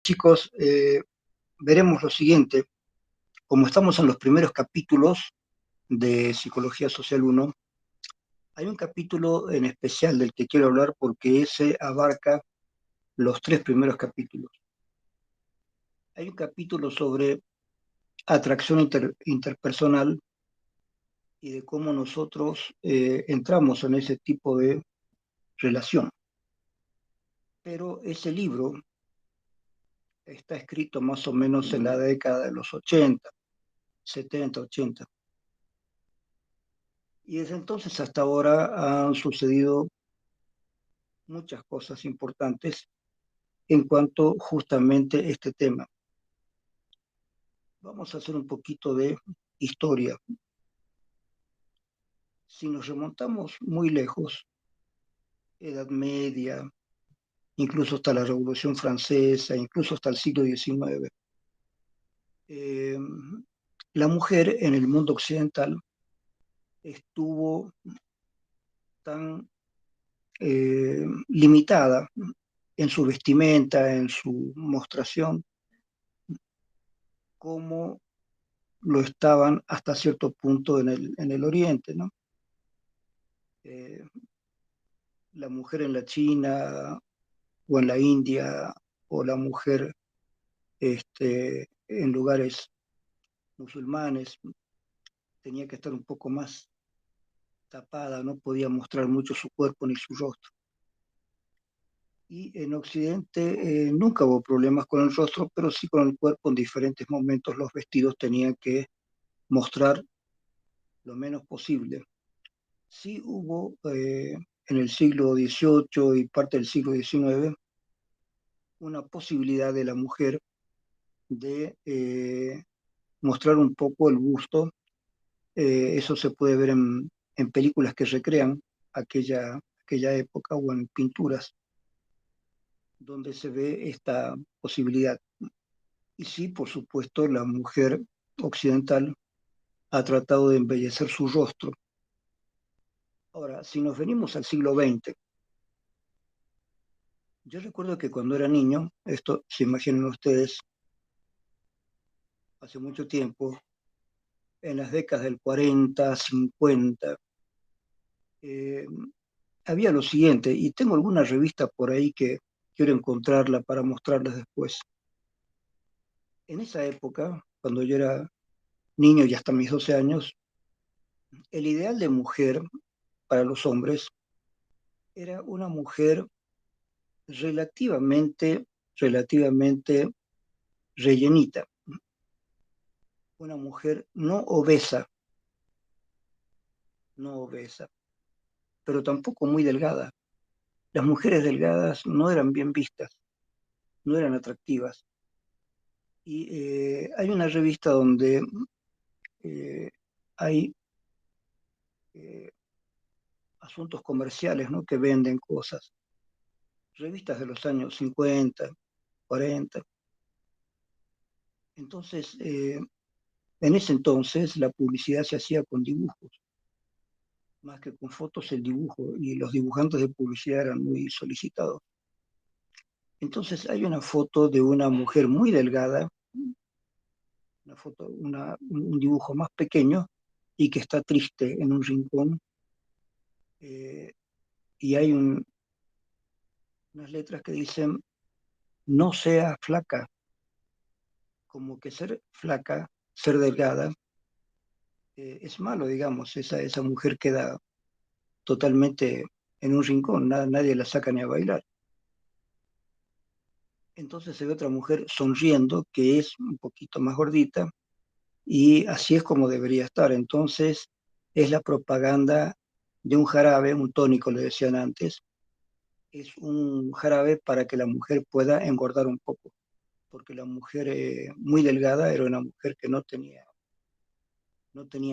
Chicos, veremos lo siguiente. Como estamos en los primeros capítulos de Psicología Social 1, hay un capítulo en especial del que quiero hablar porque ese abarca los tres primeros capítulos. Hay un capítulo sobre atracción interpersonal y de cómo nosotros entramos en ese tipo de relación. Pero ese libro está escrito más o menos en la década de los 80, 70, 80. Y desde entonces hasta ahora han sucedido muchas cosas importantes en cuanto justamente a este tema. Vamos a hacer un poquito de historia. Si nos remontamos muy lejos, Edad Media, incluso hasta la Revolución Francesa, incluso hasta el siglo XIX, eh, la mujer en el mundo occidental estuvo tan limitada en su vestimenta, en su mostración, como lo estaban hasta cierto punto en el Oriente, ¿no? Eh, la mujer en la China o en la India o la mujer en lugares musulmanes tenía que estar un poco más tapada, no podía mostrar mucho su cuerpo ni su rostro. Y en Occidente nunca hubo problemas con el rostro, pero sí con el cuerpo. En diferentes momentos los vestidos tenían que mostrar lo menos posible. Sí hubo en el siglo XVIII y parte del siglo XIX una posibilidad de la mujer de mostrar un poco el busto. Eso se puede ver en películas que recrean aquella época o en pinturas donde se ve esta posibilidad. Y sí, por supuesto, la mujer occidental ha tratado de embellecer su rostro. Ahora, si nos venimos al siglo XX, yo recuerdo que cuando era niño, esto se imaginan ustedes, hace mucho tiempo, en las décadas del 40, 50, eh, había lo siguiente, y tengo alguna revista por ahí que quiero encontrarla para mostrarles después. En esa época, cuando yo era niño y hasta mis 12 años, el ideal de mujer para los hombres era una mujer relativamente rellenita, una mujer no obesa, pero tampoco muy delgada. Las mujeres delgadas no eran bien vistas, no eran atractivas. Y hay una revista donde eh, hay eh, asuntos comerciales, ¿no?, que venden cosas. Revistas de los años 50, 40. Entonces, en ese entonces la publicidad se hacía con dibujos, más que con fotos, el dibujo, y los dibujantes de publicidad eran muy solicitados. Entonces hay una foto de una mujer muy delgada, un dibujo más pequeño y que está triste en un rincón, eh, y hay unas letras que dicen: no sea flaca, como que ser flaca, ser delgada, es malo, digamos. Esa mujer queda totalmente en un rincón, nadie la saca ni a bailar. Entonces se ve otra mujer sonriendo que es un poquito más gordita, y así es como debería estar. Entonces es la propaganda de un jarabe, un tónico le decían antes, es un jarabe para que la mujer pueda engordar un poco, porque la mujer muy delgada era una mujer que no tenía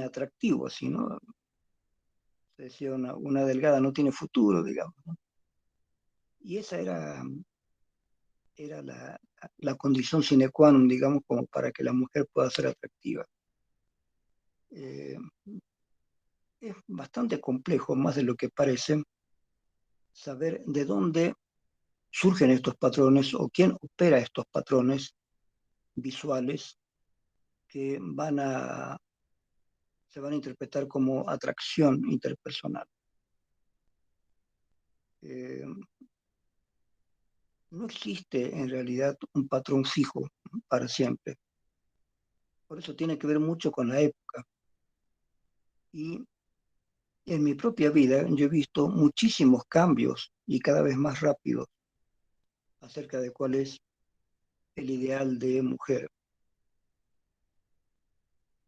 atractivo, así, ¿no? Se decía una delgada no tiene futuro, digamos, ¿no? Y esa era la condición sine qua non, digamos, como para que la mujer pueda ser atractiva. Eh, es bastante complejo, más de lo que parece, saber de dónde surgen estos patrones o quién opera estos patrones visuales que se van a interpretar como atracción interpersonal. Eh, no existe en realidad un patrón fijo para siempre. Por eso tiene que ver mucho con la época. Y en mi propia vida yo he visto muchísimos cambios y cada vez más rápidos acerca de cuál es el ideal de mujer.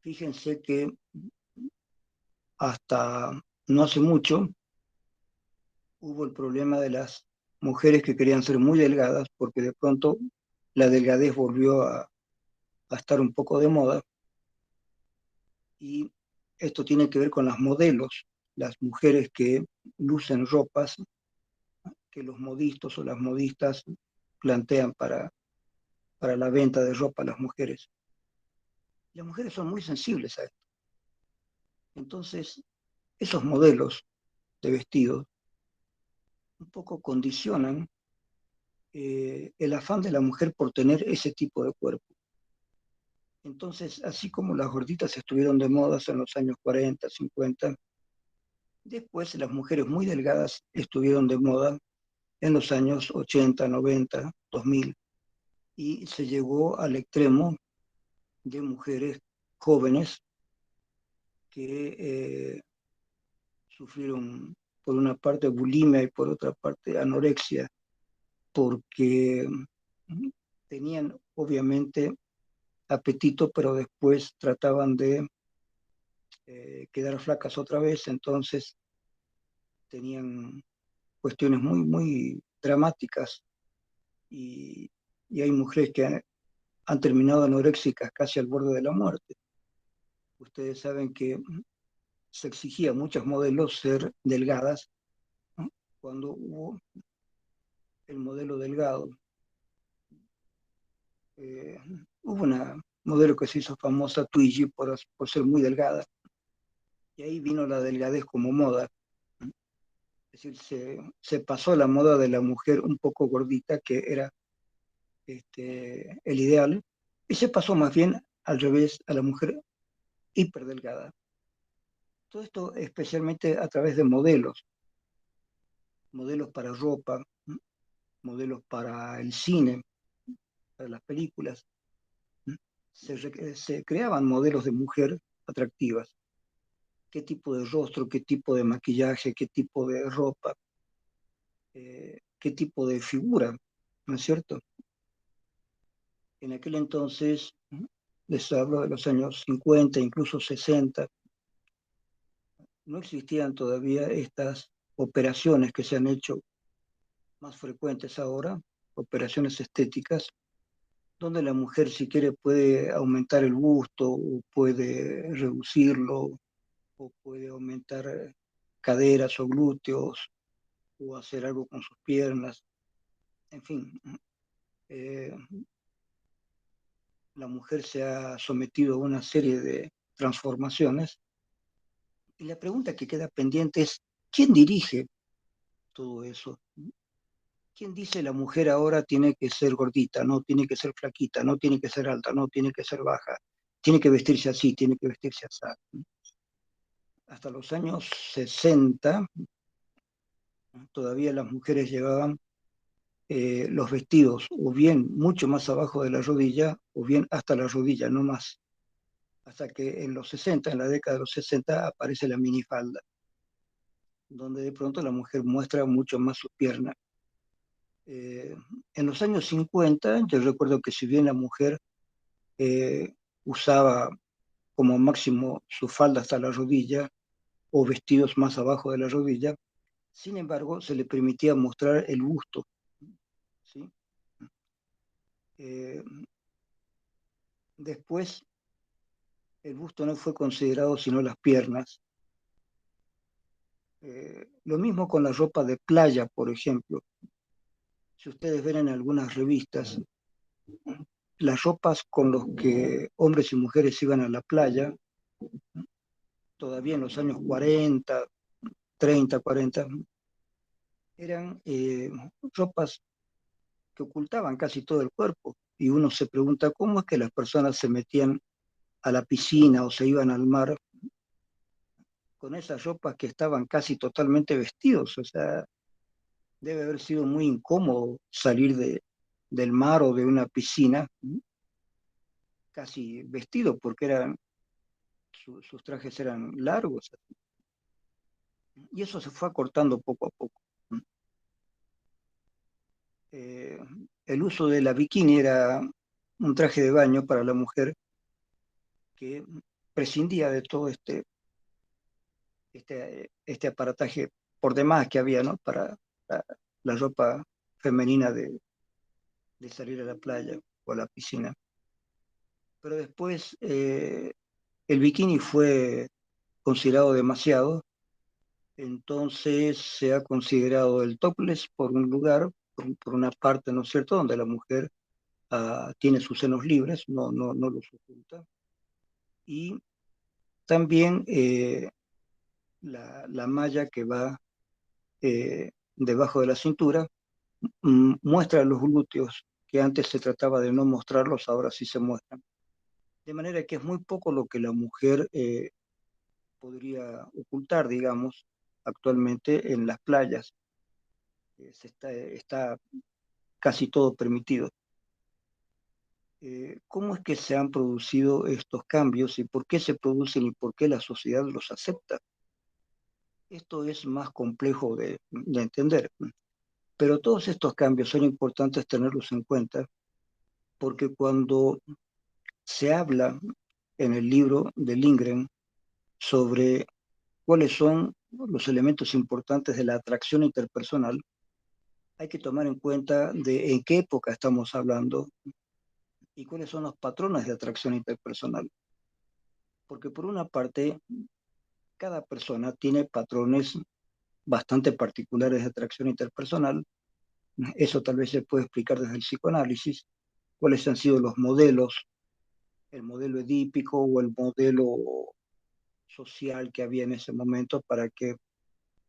Fíjense que hasta no hace mucho hubo el problema de las mujeres que querían ser muy delgadas porque de pronto la delgadez volvió a estar un poco de moda y esto tiene que ver con las modelos, las mujeres que lucen ropas que los modistas o las modistas plantean para la venta de ropa a las mujeres. Las mujeres son muy sensibles a esto. Entonces, esos modelos de vestidos un poco condicionan el afán de la mujer por tener ese tipo de cuerpo. Entonces, así como las gorditas estuvieron de moda en los años 40, 50, después las mujeres muy delgadas estuvieron de moda en los años 80, 90, 2000, y se llegó al extremo de mujeres jóvenes que sufrieron por una parte bulimia y por otra parte anorexia, porque tenían obviamente apetito, pero después trataban de quedar flacas otra vez, entonces tenían cuestiones muy, muy dramáticas y, y hay mujeres que han terminado anoréxicas casi al borde de la muerte. Ustedes saben que se exigía a muchas modelos ser delgadas, ¿no? Cuando hubo el modelo delgado. Eh, hubo una modelo que se hizo famosa, Twiggy, por ser muy delgada, y ahí vino la delgadez como moda. Es decir, se pasó la moda de la mujer un poco gordita, que era el ideal, y se pasó más bien al revés a la mujer hiperdelgada. Todo esto especialmente a través de modelos, modelos para ropa, modelos para el cine, para las películas. Se creaban modelos de mujer atractivas. Qué tipo de rostro, qué tipo de maquillaje, qué tipo de ropa, qué tipo de figura, ¿no es cierto? En aquel entonces, les hablo de los años 50, incluso 60, no existían todavía estas operaciones que se han hecho más frecuentes ahora, operaciones estéticas, donde la mujer si quiere puede aumentar el busto o puede reducirlo o puede aumentar caderas o glúteos o hacer algo con sus piernas. En fin, eh, la mujer se ha sometido a una serie de transformaciones y la pregunta que queda pendiente es, ¿quién dirige todo eso? ¿Quién dice la mujer ahora tiene que ser gordita, no tiene que ser flaquita, no tiene que ser alta, no tiene que ser baja, tiene que vestirse así, tiene que vestirse así? Hasta los años 60 todavía las mujeres llevaban los vestidos o bien mucho más abajo de la rodilla o bien hasta la rodilla, no más. Hasta que en los 60, en la década de los 60, aparece la minifalda, donde de pronto la mujer muestra mucho más su pierna. Eh, en los años 50, yo recuerdo que si bien la mujer eh, usaba como máximo su falda hasta la rodilla o vestidos más abajo de la rodilla, sin embargo se le permitía mostrar el busto, ¿sí? Eh, después el busto no fue considerado sino las piernas. Lo mismo con la ropa de playa, por ejemplo. Si ustedes ven en algunas revistas, las ropas con los que hombres y mujeres iban a la playa, todavía en los años 40, 30, 40, eran ropas que ocultaban casi todo el cuerpo. Y uno se pregunta cómo es que las personas se metían a la piscina o se iban al mar con esas ropas que estaban casi totalmente vestidos. O sea, debe haber sido muy incómodo salir del mar o de una piscina casi vestido, porque sus trajes eran largos. Y eso se fue acortando poco a poco. Eh, el uso de la bikini era un traje de baño para la mujer que prescindía de todo este aparataje por demás que había, ¿no? Para la, la ropa femenina de salir a la playa o a la piscina. Pero después el bikini fue considerado demasiado, entonces se ha considerado el topless por un lugar, por una parte, ¿no es cierto?, donde la mujer tiene sus senos libres, no los oculta. Y también la malla que va debajo de la cintura muestra los glúteos, que antes se trataba de no mostrarlos, ahora sí se muestran. De manera que es muy poco lo que la mujer podría ocultar, digamos, actualmente en las playas. Está casi todo permitido. ¿Cómo es que se han producido estos cambios y por qué se producen y por qué la sociedad los acepta? Esto es más complejo de entender, pero todos estos cambios son importantes tenerlos en cuenta porque cuando se habla en el libro de Lindgren sobre cuáles son los elementos importantes de la atracción interpersonal, hay que tomar en cuenta de en qué época estamos hablando y cuáles son los patrones de atracción interpersonal. Porque por una parte, cada persona tiene patrones bastante particulares de atracción interpersonal. Eso tal vez se puede explicar desde el psicoanálisis, cuáles han sido los modelos, el modelo edípico o el modelo social que había en ese momento para que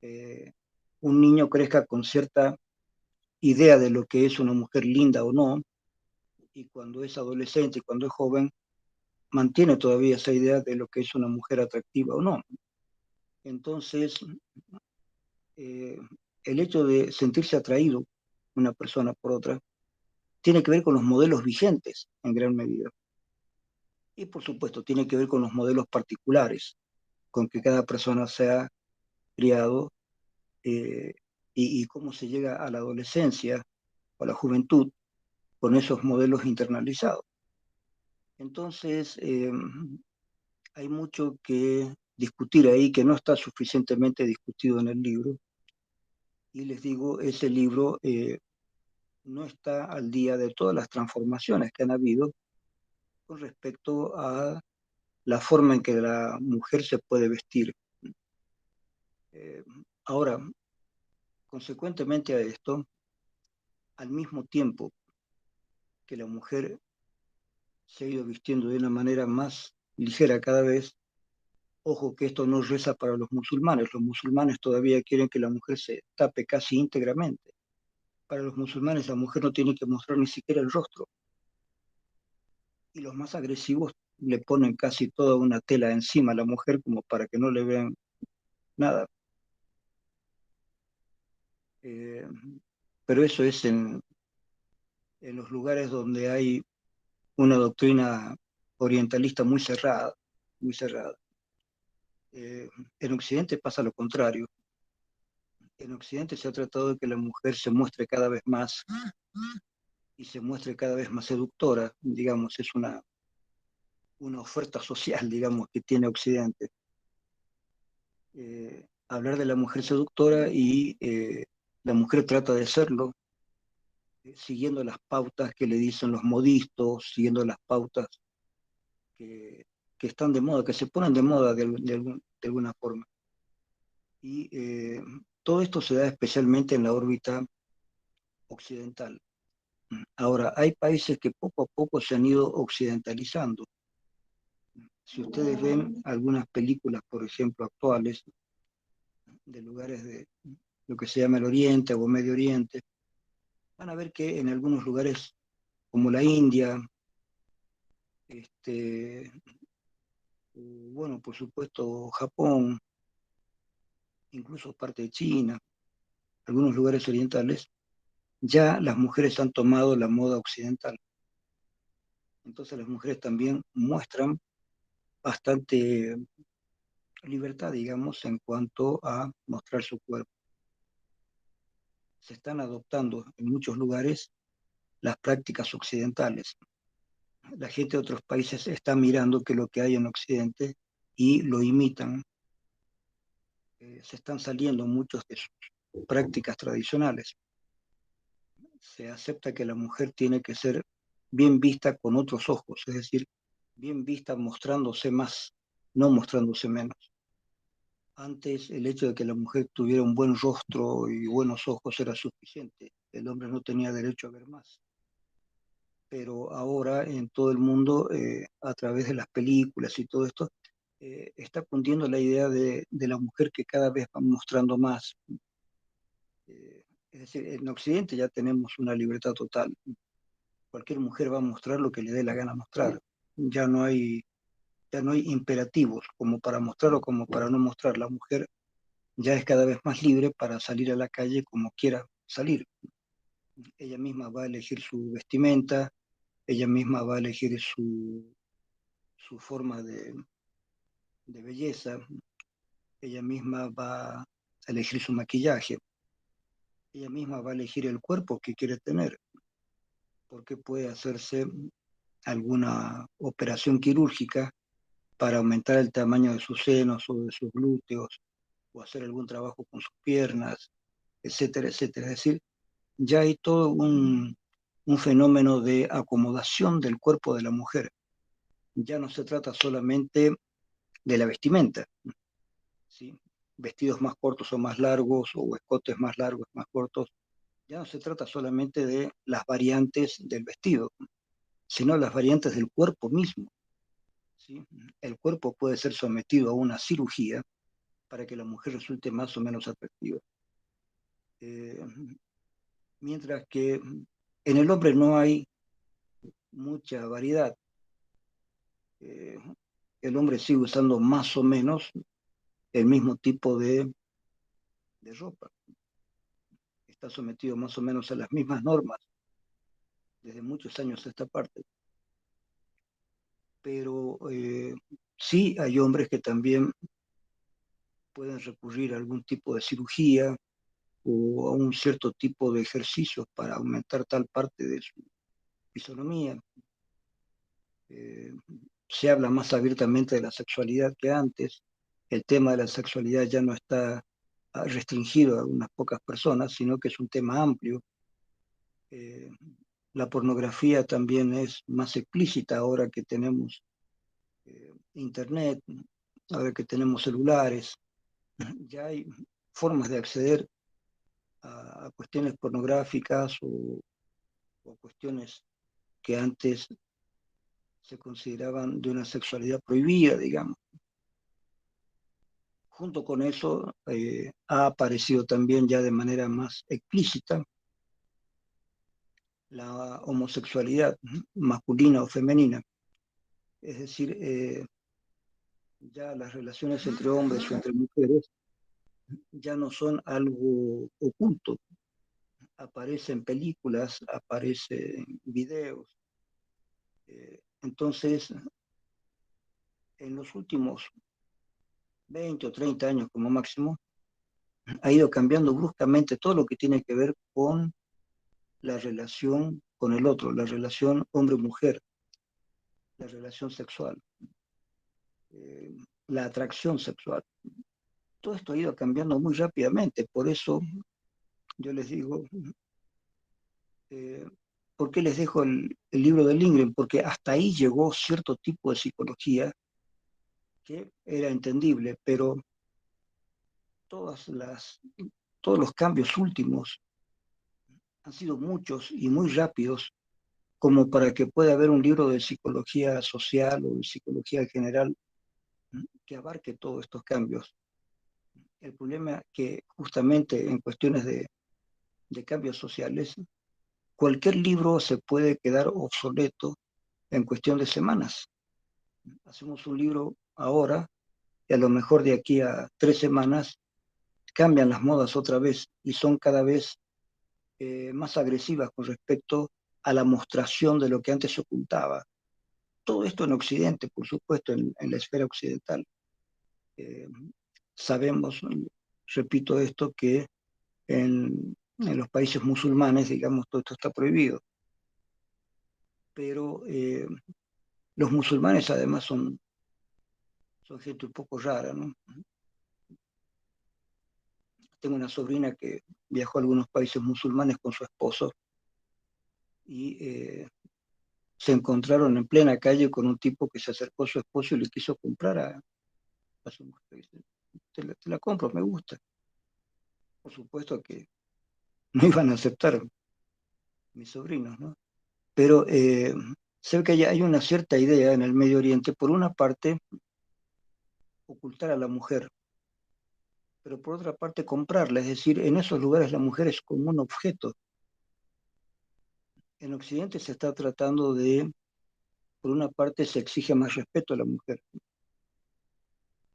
eh, un niño crezca con cierta idea de lo que es una mujer linda o no, y cuando es adolescente y cuando es joven, mantiene todavía esa idea de lo que es una mujer atractiva o no. Entonces, eh, el hecho de sentirse atraído una persona por otra tiene que ver con los modelos vigentes en gran medida. Y por supuesto, tiene que ver con los modelos particulares, con que cada persona se ha criado eh, y cómo se llega a la adolescencia o a la juventud con esos modelos internalizados. Entonces, hay mucho que discutir ahí que no está suficientemente discutido en el libro. Y les digo, ese libro no está al día de todas las transformaciones que han habido con respecto a la forma en que la mujer se puede vestir. Eh, ahora, consecuentemente a esto, al mismo tiempo que la mujer se ha ido vistiendo de una manera más ligera cada vez, ojo que esto no reza para los musulmanes todavía quieren que la mujer se tape casi íntegramente. Para los musulmanes la mujer no tiene que mostrar ni siquiera el rostro, y los más agresivos le ponen casi toda una tela encima a la mujer como para que no le vean nada. Eh, pero eso es en los lugares donde hay una doctrina orientalista muy cerrada, muy cerrada. En Occidente pasa lo contrario. En Occidente se ha tratado de que la mujer se muestre cada vez más y se muestre cada vez más seductora, digamos, es una oferta social, digamos, que tiene Occidente. Hablar de la mujer seductora y la mujer trata de serlo, siguiendo las pautas que le dicen los modistos, siguiendo las pautas que están de moda, que se ponen de moda de alguna forma. Y todo esto se da especialmente en la órbita occidental. Ahora, hay países que poco a poco se han ido occidentalizando. Si ustedes ven algunas películas, por ejemplo, actuales, de lugares de lo que se llama el Oriente o Medio Oriente, van a ver que en algunos lugares como la India, este, bueno, por supuesto Japón, incluso parte de China, algunos lugares orientales, ya las mujeres han tomado la moda occidental. Entonces las mujeres también muestran bastante libertad, digamos, en cuanto a mostrar su cuerpo. Se están adoptando en muchos lugares las prácticas occidentales. La gente de otros países está mirando que lo que hay en Occidente y lo imitan. Se están saliendo muchos de sus prácticas tradicionales. Se acepta que la mujer tiene que ser bien vista con otros ojos, es decir, bien vista mostrándose más, no mostrándose menos. Antes el hecho de que la mujer tuviera un buen rostro y buenos ojos era suficiente. El hombre no tenía derecho a ver más. Pero ahora en todo el mundo, a través de las películas y todo esto, está cundiendo la idea de la mujer que cada vez va mostrando más. Es decir, en Occidente ya tenemos una libertad total. Cualquier mujer va a mostrar lo que le dé la gana mostrar. Ya no hay, ya no hay imperativos como para mostrar o como para no mostrar. La mujer ya es cada vez más libre para salir a la calle como quiera salir. Ella misma va a elegir su vestimenta, ella misma va a elegir su forma de belleza, ella misma va a elegir su maquillaje, ella misma va a elegir el cuerpo que quiere tener, porque puede hacerse alguna operación quirúrgica para aumentar el tamaño de sus senos o de sus glúteos, o hacer algún trabajo con sus piernas, etcétera, etcétera. Es decir, ya hay todo un fenómeno de acomodación del cuerpo de la mujer. Ya no se trata solamente de la vestimenta, ¿sí? Vestidos más cortos o más largos, o escotes más largos, más cortos. Ya no se trata solamente de las variantes del vestido, sino las variantes del cuerpo mismo, ¿sí? El cuerpo puede ser sometido a una cirugía para que la mujer resulte más o menos atractiva. Eh, Mientras que en el hombre no hay mucha variedad. Eh, el hombre sigue usando más o menos el mismo tipo de ropa. Está sometido más o menos a las mismas normas desde muchos años a esta parte. Pero sí hay hombres que también pueden recurrir a algún tipo de cirugía o a un cierto tipo de ejercicios para aumentar tal parte de su fisonomía. Eh, Se habla más abiertamente de la sexualidad que antes. El tema de la sexualidad ya no está restringido a unas pocas personas, sino que es un tema amplio. Eh, la pornografía también es más explícita ahora que tenemos internet, ahora que tenemos celulares. Ya hay formas de acceder a cuestiones pornográficas o cuestiones que antes se consideraban de una sexualidad prohibida, digamos. Junto con eso, ha aparecido también ya de manera más explícita la homosexualidad masculina o femenina. Es decir, ya las relaciones entre hombres o entre mujeres ya no son algo oculto. Aparece en películas, aparece en videos. Entonces, en los últimos 20 o 30 años como máximo, ha ido cambiando bruscamente todo lo que tiene que ver con la relación con el otro, la relación hombre-mujer, la relación sexual, eh, la atracción sexual. Todo esto ha ido cambiando muy rápidamente, por eso yo les digo, eh, ¿por qué les dejo el libro de Lindgren? Porque hasta ahí llegó cierto tipo de psicología que era entendible, pero todas todos los cambios últimos han sido muchos y muy rápidos como para que pueda haber un libro de psicología social o de psicología general que abarque todos estos cambios. El problema es que justamente en cuestiones de cambios sociales cualquier libro se puede quedar obsoleto en cuestión de semanas. Hacemos un libro ahora y a lo mejor de aquí a 3 semanas cambian las modas otra vez y son cada vez más agresivas con respecto a la mostración de lo que antes se ocultaba. Todo esto en Occidente, por supuesto, en la esfera occidental. Eh, Sabemos, repito esto, que en los países musulmanes, digamos, todo esto está prohibido. Pero los musulmanes además son gente un poco rara, ¿no? Tengo una sobrina que viajó a algunos países musulmanes con su esposo y se encontraron en plena calle con un tipo que se acercó a su esposo y le quiso comprar a su mujer. Dice, te la compro, me gusta. Por supuesto que no iban a aceptar mis sobrinos, ¿no? Pero se ve que hay una cierta idea en el Medio Oriente, por una parte, ocultar a la mujer, pero por otra parte, comprarla. Es decir, en esos lugares la mujer es como un objeto. En Occidente se está tratando de, por una parte, se exige más respeto a la mujer.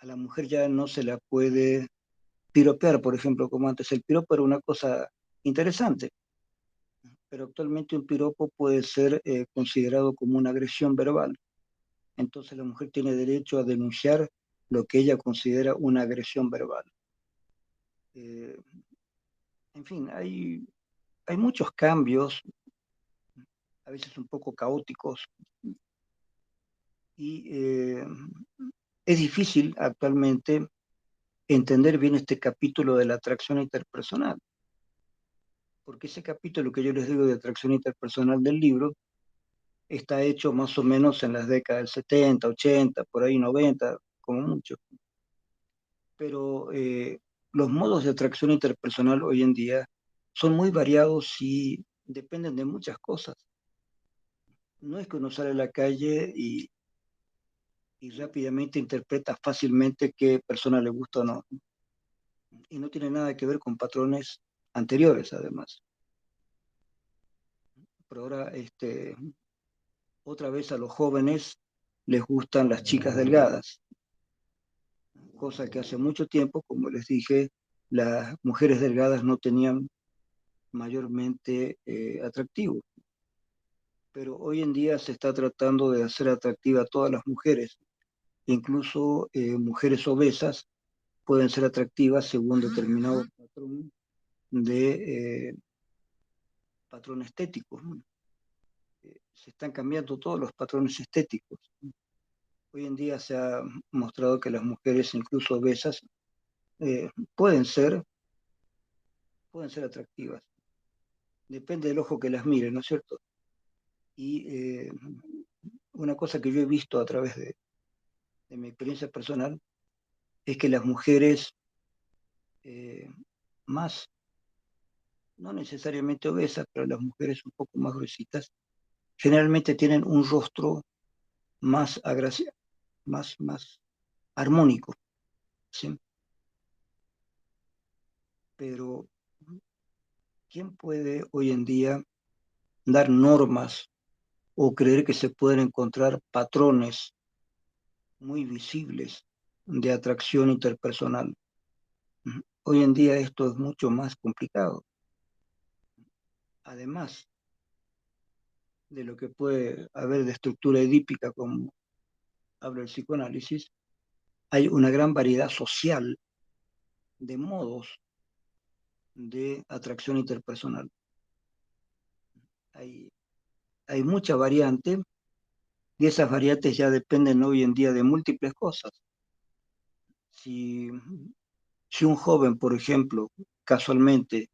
A la mujer ya no se la puede piropear, por ejemplo, como antes. El piropo era una cosa interesante, pero actualmente un piropo puede ser considerado como una agresión verbal. Entonces la mujer tiene derecho a denunciar lo que ella considera una agresión verbal. Eh, en fin, hay muchos cambios, a veces un poco caóticos, y es difícil actualmente entender bien este capítulo de la atracción interpersonal, porque ese capítulo que yo les digo de atracción interpersonal del libro está hecho más o menos en las décadas del 70, 80, por ahí 90, como mucho. Pero los modos de atracción interpersonal hoy en día son muy variados y dependen de muchas cosas. No es que uno sale a la calle y rápidamente interpreta fácilmente qué persona le gusta o no. Y no tiene nada que ver con patrones anteriores, además. Pero ahora, otra vez a los jóvenes les gustan las chicas delgadas, cosa que hace mucho tiempo, como les dije, las mujeres delgadas no tenían mayormente atractivo. Pero hoy en día se está tratando de hacer atractiva a todas las mujeres, incluso mujeres obesas pueden ser atractivas según determinado de patrón estético. Se están cambiando todos los patrones estéticos. Hoy en día se ha mostrado que las mujeres, incluso obesas, eh, pueden ser, pueden ser atractivas. Depende del ojo que las mire, ¿no es cierto? Y una cosa que yo he visto a través de mi experiencia personal es que las mujeres eh, más, no necesariamente obesas, pero las mujeres un poco más gruesitas, generalmente tienen un rostro más agraciado, más armónico, ¿sí? Pero ¿quién puede hoy en día dar normas o creer que se pueden encontrar patrones muy visibles de atracción interpersonal? Hoy en día esto es mucho más complicado. Además de lo que puede haber de estructura edípica, como habla el psicoanálisis, hay una gran variedad social de modos de atracción interpersonal. Hay, hay mucha variante y esas variantes ya dependen hoy en día de múltiples cosas. Si, si un joven, por ejemplo, casualmente,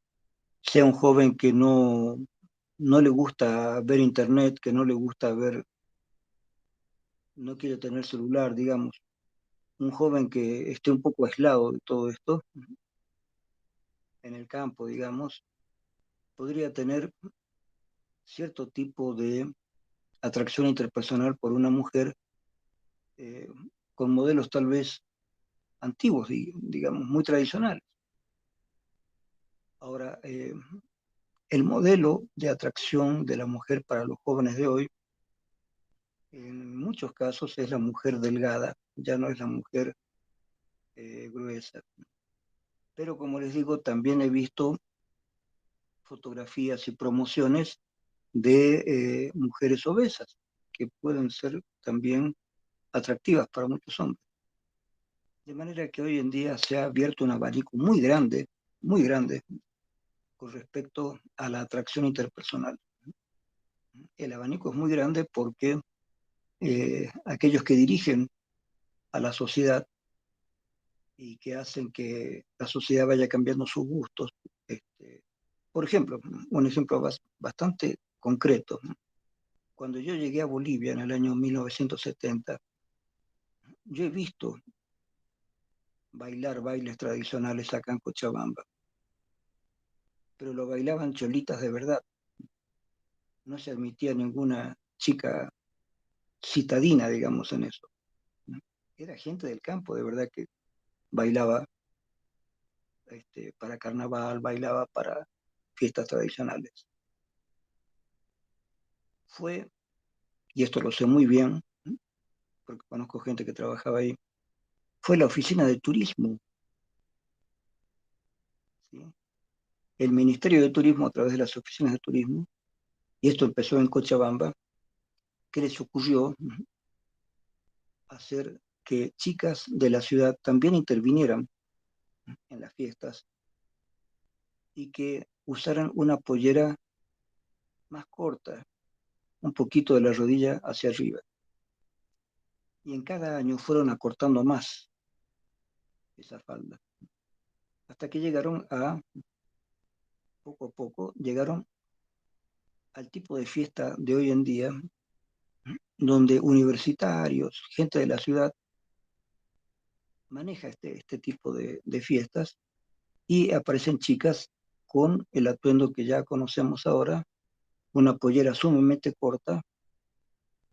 sea un joven que no le gusta ver internet, que no le gusta ver, no quiere tener celular, digamos, un joven que esté un poco aislado de todo esto, en el campo, digamos, podría tener cierto tipo de atracción interpersonal por una mujer eh, con modelos tal vez antiguos, digamos, muy tradicionales. Ahora, el modelo de atracción de la mujer para los jóvenes de hoy, en muchos casos es la mujer delgada, ya no es la mujer gruesa. Pero como les digo, también he visto fotografías y promociones de mujeres obesas, que pueden ser también atractivas para muchos hombres. De manera que hoy en día se ha abierto un abanico muy grande, con respecto a la atracción interpersonal. El abanico es muy grande porque aquellos que dirigen a la sociedad y que hacen que la sociedad vaya cambiando sus gustos. Por ejemplo, un ejemplo bastante concreto. Cuando yo llegué a Bolivia en el año 1970, yo he visto bailar bailes tradicionales acá en Cochabamba, pero lo bailaban cholitas de verdad. No se admitía ninguna chica citadina, digamos, en eso. Era gente del campo, de verdad, que bailaba para carnaval, bailaba para fiestas tradicionales. Fue, y esto lo sé muy bien, porque conozco gente que trabajaba ahí, fue la oficina de turismo, ¿sí? El Ministerio de Turismo, a través de las oficinas de turismo, y esto empezó en Cochabamba, que les ocurrió hacer que chicas de la ciudad también intervinieran en las fiestas y que usaran una pollera más corta, un poquito de la rodilla hacia arriba. Y en cada año fueron acortando más esa falda, hasta que llegaron poco a poco, llegaron al tipo de fiesta de hoy en día, donde universitarios, gente de la ciudad, maneja este tipo de fiestas y aparecen chicas con el atuendo que ya conocemos ahora, una pollera sumamente corta,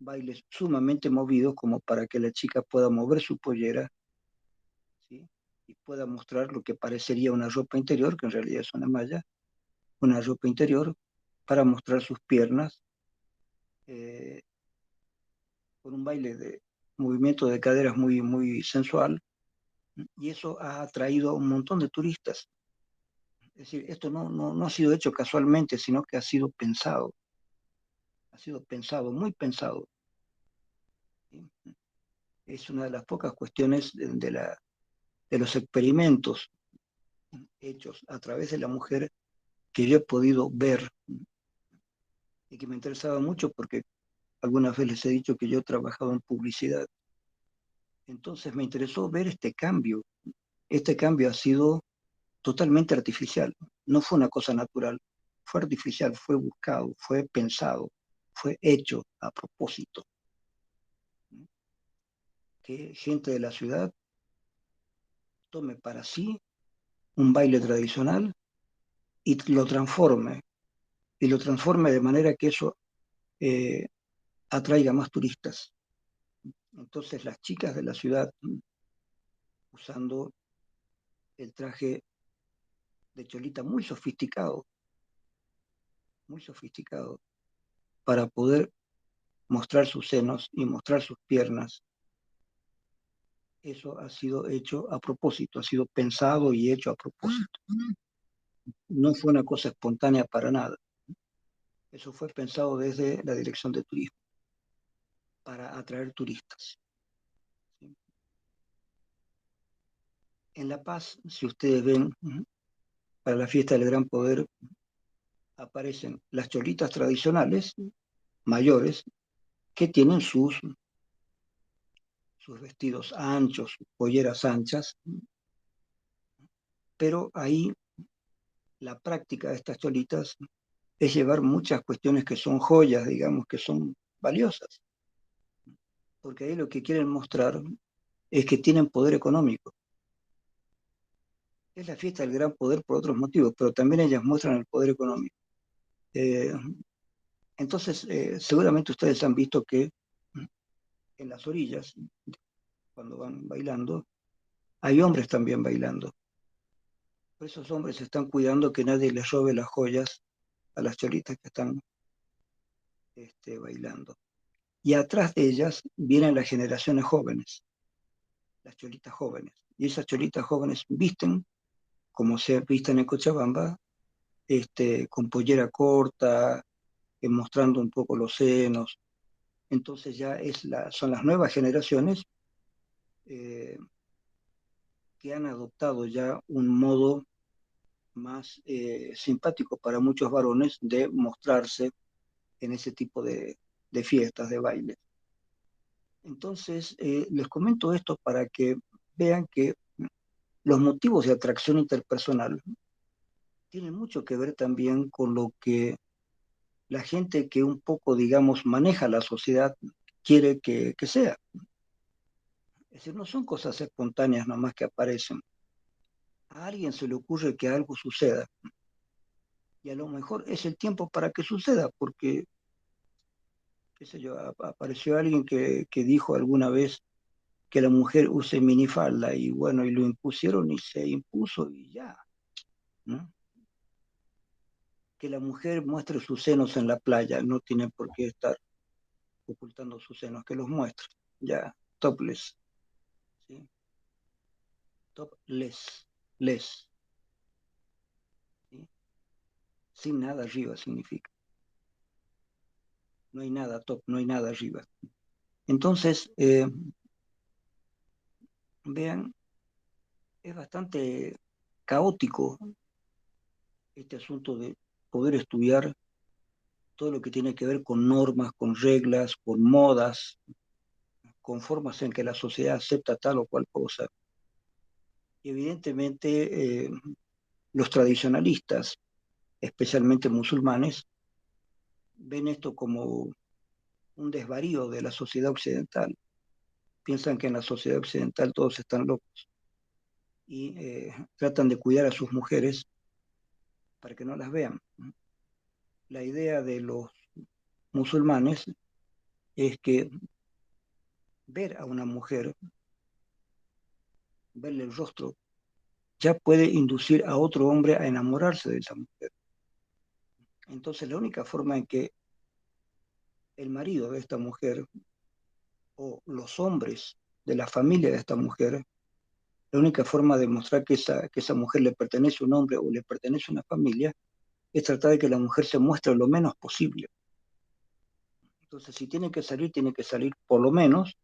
bailes sumamente movidos como para que la chica pueda mover su pollera, ¿sí? Y pueda mostrar lo que parecería una ropa interior, que en realidad es una malla, una ropa interior, para mostrar sus piernas, eh, con un baile de movimiento de caderas muy sensual, y eso ha atraído a un montón de turistas. Es decir, esto no ha sido hecho casualmente, sino que ha sido pensado, muy pensado, ¿sí? Es una de las pocas cuestiones de los experimentos hechos a través de la mujer que yo he podido ver y que me interesaba mucho porque algunas veces les he dicho que yo he trabajado en publicidad. Entonces me interesó ver este cambio. Este cambio ha sido totalmente artificial, no fue una cosa natural, fue artificial, fue buscado, fue pensado, fue hecho a propósito. Que gente de la ciudad tome para sí un baile tradicional y lo transforme de manera que eso eh, atraiga más turistas. Entonces las chicas de la ciudad, usando el traje de cholita muy sofisticado, para poder mostrar sus senos y mostrar sus piernas, eso ha sido hecho a propósito, ha sido pensado y hecho a propósito. No fue una cosa espontánea para nada. Eso fue pensado desde la Dirección de Turismo para atraer turistas. ¿Sí? En La Paz, si ustedes ven, para la fiesta del Gran Poder aparecen las cholitas tradicionales, mayores, que tienen sus vestidos anchos, sus polleras anchas, pero ahí la práctica de estas cholitas es llevar muchas cuestiones que son joyas, digamos, que son valiosas, porque ahí lo que quieren mostrar es que tienen poder económico. Es la fiesta del gran poder por otros motivos, pero también ellas muestran el poder económico. Eh, entonces, seguramente ustedes han visto que en las orillas, cuando van bailando, hay hombres también bailando. Por esos hombres están cuidando que nadie les robe las joyas a las cholitas que están bailando. Y atrás de ellas vienen las generaciones jóvenes, las cholitas jóvenes. Y esas cholitas jóvenes visten como se visten en Cochabamba, con pollera corta, mostrando un poco los senos. Entonces ya son las nuevas generaciones eh, que han adoptado ya un modo más simpático para muchos varones de mostrarse en ese tipo de fiestas, de bailes. Entonces, les comento esto para que vean que los motivos de atracción interpersonal tienen mucho que ver también con lo que la gente que un poco, digamos, maneja la sociedad quiere que sea. Es decir, no son cosas espontáneas nomás que aparecen. A alguien se le ocurre que algo suceda y a lo mejor es el tiempo para que suceda, porque, qué sé yo, apareció alguien que dijo alguna vez que la mujer use minifalda y bueno, y lo impusieron y se impuso y ya, ¿no? Que la mujer muestre sus senos en la playa, no tiene por qué estar ocultando sus senos, que los muestre, ya, topless, ¿sí? Topless, less, ¿sí? Sin nada arriba significa. No hay nada top, no hay nada arriba. Entonces, vean, es bastante caótico este asunto de poder estudiar todo lo que tiene que ver con normas, con reglas, con modas, con formas en que la sociedad acepta tal o cual cosa. Y evidentemente, los tradicionalistas, especialmente musulmanes, ven esto como un desvarío de la sociedad occidental. Piensan que en la sociedad occidental todos están locos y tratan de cuidar a sus mujeres para que no las vean. La idea de los musulmanes es que ver a una mujer, verle el rostro, ya puede inducir a otro hombre a enamorarse de esa mujer. Entonces la única forma en que el marido de esta mujer o los hombres de la familia de esta mujer, la única forma de mostrar que esa mujer le pertenece a un hombre o le pertenece a una familia es tratar de que la mujer se muestre lo menos posible. Entonces, si tiene que salir por lo menos,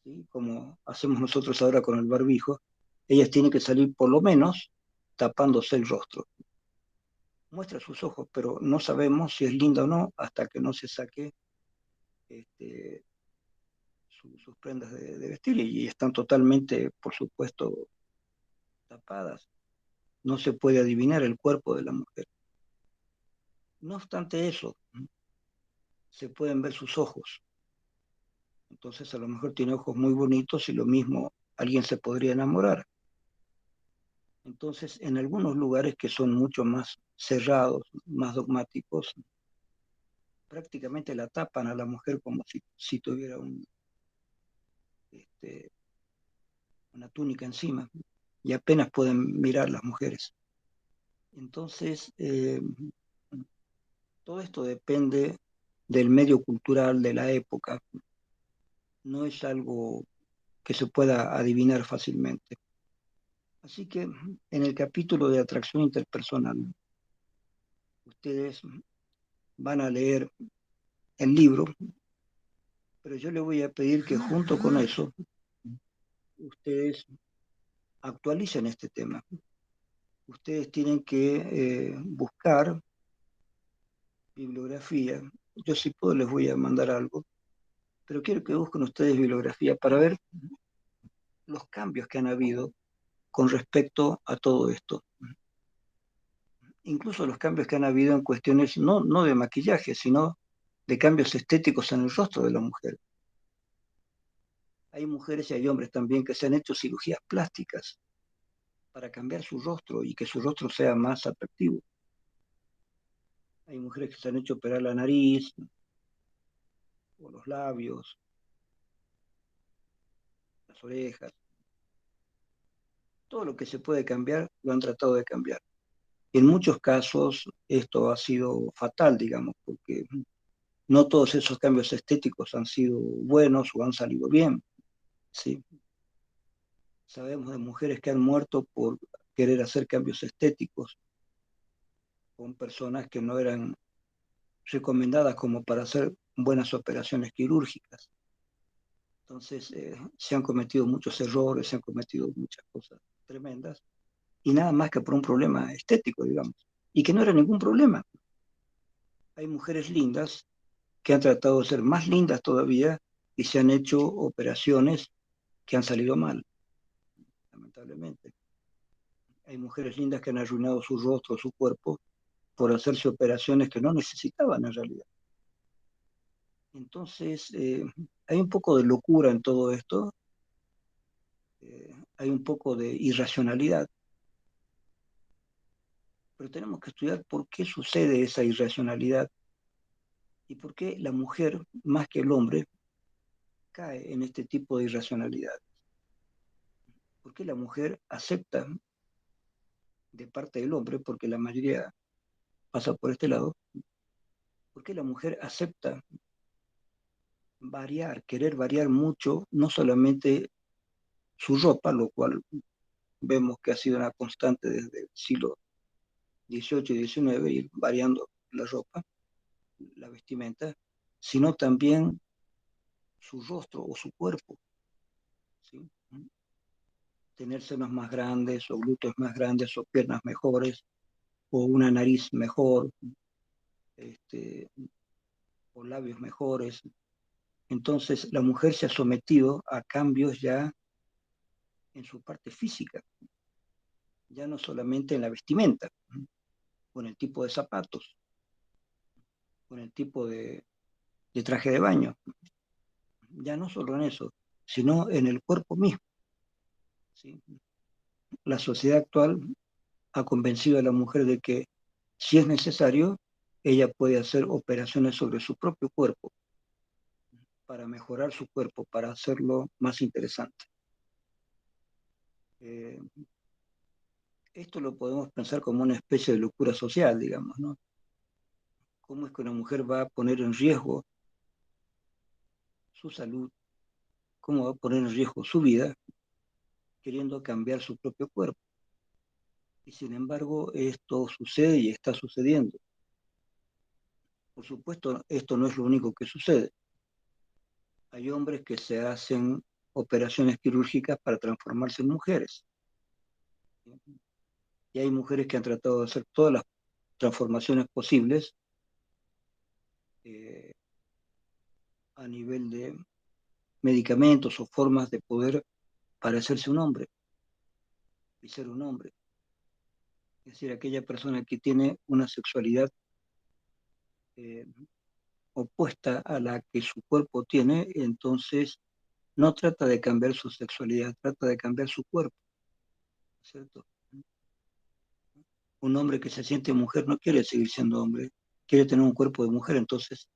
¿sí? Como hacemos nosotros ahora con el barbijo, ellas tienen que salir por lo menos tapándose el rostro. Muestra sus ojos, pero no sabemos si es linda o no hasta que no se saque este, sus prendas de vestir y están totalmente, por supuesto, tapadas. No se puede adivinar el cuerpo de la mujer. No obstante eso, se pueden ver sus ojos. Entonces a lo mejor tiene ojos muy bonitos y lo mismo alguien se podría enamorar. Entonces en algunos lugares que son mucho más cerrados, más dogmáticos, prácticamente la tapan a la mujer como si tuviera este, una túnica encima y apenas pueden mirar las mujeres. Entonces, todo esto depende del medio cultural de la época, no es algo que se pueda adivinar fácilmente. Así que en el capítulo de atracción interpersonal, ustedes van a leer el libro, pero yo les voy a pedir que junto con eso, ustedes actualicen este tema. Ustedes tienen que buscar bibliografía. Yo si puedo les voy a mandar algo, pero quiero que busquen ustedes bibliografía para ver los cambios que han habido con respecto a todo esto. Incluso los cambios que han habido en cuestiones no de maquillaje, sino de cambios estéticos en el rostro de la mujer. Hay mujeres y hay hombres también que se han hecho cirugías plásticas para cambiar su rostro y que su rostro sea más atractivo. Hay mujeres que se han hecho operar la nariz o los labios, las orejas. Todo lo que se puede cambiar lo han tratado de cambiar. En muchos casos esto ha sido fatal, digamos, porque no todos esos cambios estéticos han sido buenos o han salido bien, ¿sí? Sabemos de mujeres que han muerto por querer hacer cambios estéticos con personas que no eran recomendadas como para hacer buenas operaciones quirúrgicas. Entonces, se han cometido muchos errores, se han cometido muchas cosas tremendas, y nada más que por un problema estético, digamos, y que no era ningún problema. Hay mujeres lindas que han tratado de ser más lindas todavía y se han hecho operaciones que han salido mal, lamentablemente. Hay mujeres lindas que han arruinado su rostro, su cuerpo, por hacerse operaciones que no necesitaban en realidad. Entonces, hay un poco de locura en todo esto, hay un poco de irracionalidad, pero tenemos que estudiar por qué sucede esa irracionalidad y por qué la mujer, más que el hombre, cae en este tipo de irracionalidad. ¿Por qué la mujer acepta de parte del hombre, porque la mayoría pasa por este lado, por qué la mujer acepta variar, querer variar mucho, no solamente su ropa, lo cual vemos que ha sido una constante desde el siglo XVIII y XIX, ir variando la ropa, la vestimenta, sino también su rostro o su cuerpo, ¿sí? Tener senos más grandes o glúteos más grandes o piernas mejores o una nariz mejor, este, o labios mejores. Entonces la mujer se ha sometido a cambios ya en su parte física, ya no solamente en la vestimenta, con el tipo de zapatos, con el tipo de traje de baño, ya no solo en eso, sino en el cuerpo mismo, ¿sí? La sociedad actual ha convencido a la mujer de que si es necesario, ella puede hacer operaciones sobre su propio cuerpo para mejorar su cuerpo, para hacerlo más interesante. Eh, Esto lo podemos pensar como una especie de locura social, digamos, ¿no? ¿Cómo es que una mujer va a poner en riesgo su salud? ¿Cómo va a poner en riesgo su vida queriendo cambiar su propio cuerpo? Y sin embargo, esto sucede y está sucediendo. Por supuesto, esto no es lo único que sucede. Hay hombres que se hacen operaciones quirúrgicas para transformarse en mujeres. Y hay mujeres que han tratado de hacer todas las transformaciones posibles eh, a nivel de medicamentos o formas de poder parecerse un hombre y ser un hombre. Es decir, aquella persona que tiene una sexualidad eh, opuesta a la que su cuerpo tiene, entonces no trata de cambiar su sexualidad, trata de cambiar su cuerpo, ¿cierto? Un hombre que se siente mujer no quiere seguir siendo hombre, quiere tener un cuerpo de mujer, entonces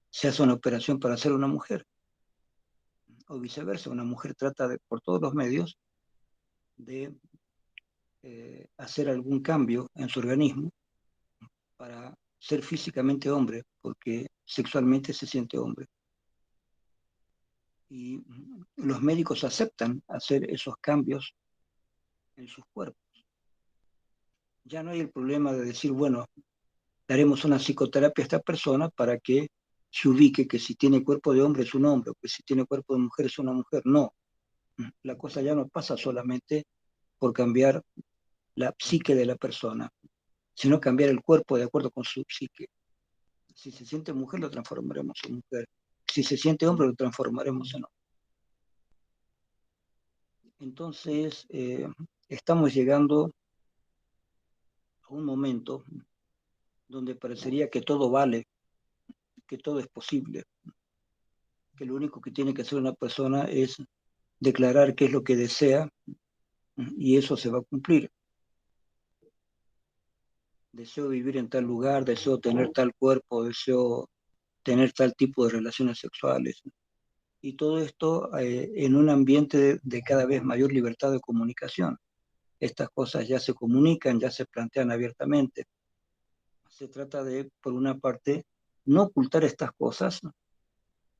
se hace una operación para ser una mujer. O viceversa, una mujer trata de, por todos los medios de hacer algún cambio en su organismo para ser físicamente hombre, porque sexualmente se siente hombre. Y los médicos aceptan hacer esos cambios en sus cuerpos. Ya no hay el problema de decir, bueno, daremos una psicoterapia a esta persona para que se ubique que si tiene cuerpo de hombre es un hombre, o que si tiene cuerpo de mujer es una mujer. No, la cosa ya no pasa solamente por cambiar la psique de la persona, sino cambiar el cuerpo de acuerdo con su psique. Si se siente mujer, lo transformaremos en mujer. Si se siente hombre, lo transformaremos en hombre. Entonces, estamos llegando a un momento donde parecería que todo vale, que todo es posible, que lo único que tiene que hacer una persona es declarar qué es lo que desea y eso se va a cumplir. Deseo vivir en tal lugar, deseo tener tal cuerpo, deseo tener tal tipo de relaciones sexuales. Y todo esto en un ambiente de cada vez mayor libertad de comunicación. estas cosas ya se comunican, ya se plantean abiertamente. Se trata de, por una parte, no ocultar estas cosas,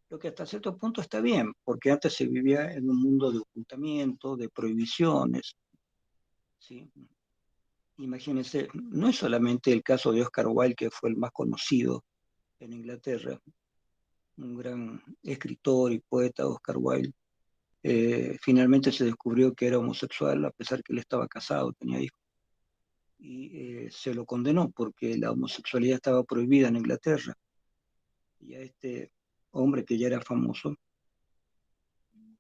lo que hasta cierto punto está bien, porque antes se vivía en un mundo de ocultamiento, de prohibiciones, ¿sí? Imagínense, no es solamente el caso de Oscar Wilde, que fue el más conocido en Inglaterra, un gran escritor y poeta, Oscar Wilde. Finalmente se descubrió que era homosexual, a pesar que él estaba casado, tenía hijos, y se lo condenó porque la homosexualidad estaba prohibida en Inglaterra. Y a este hombre que ya era famoso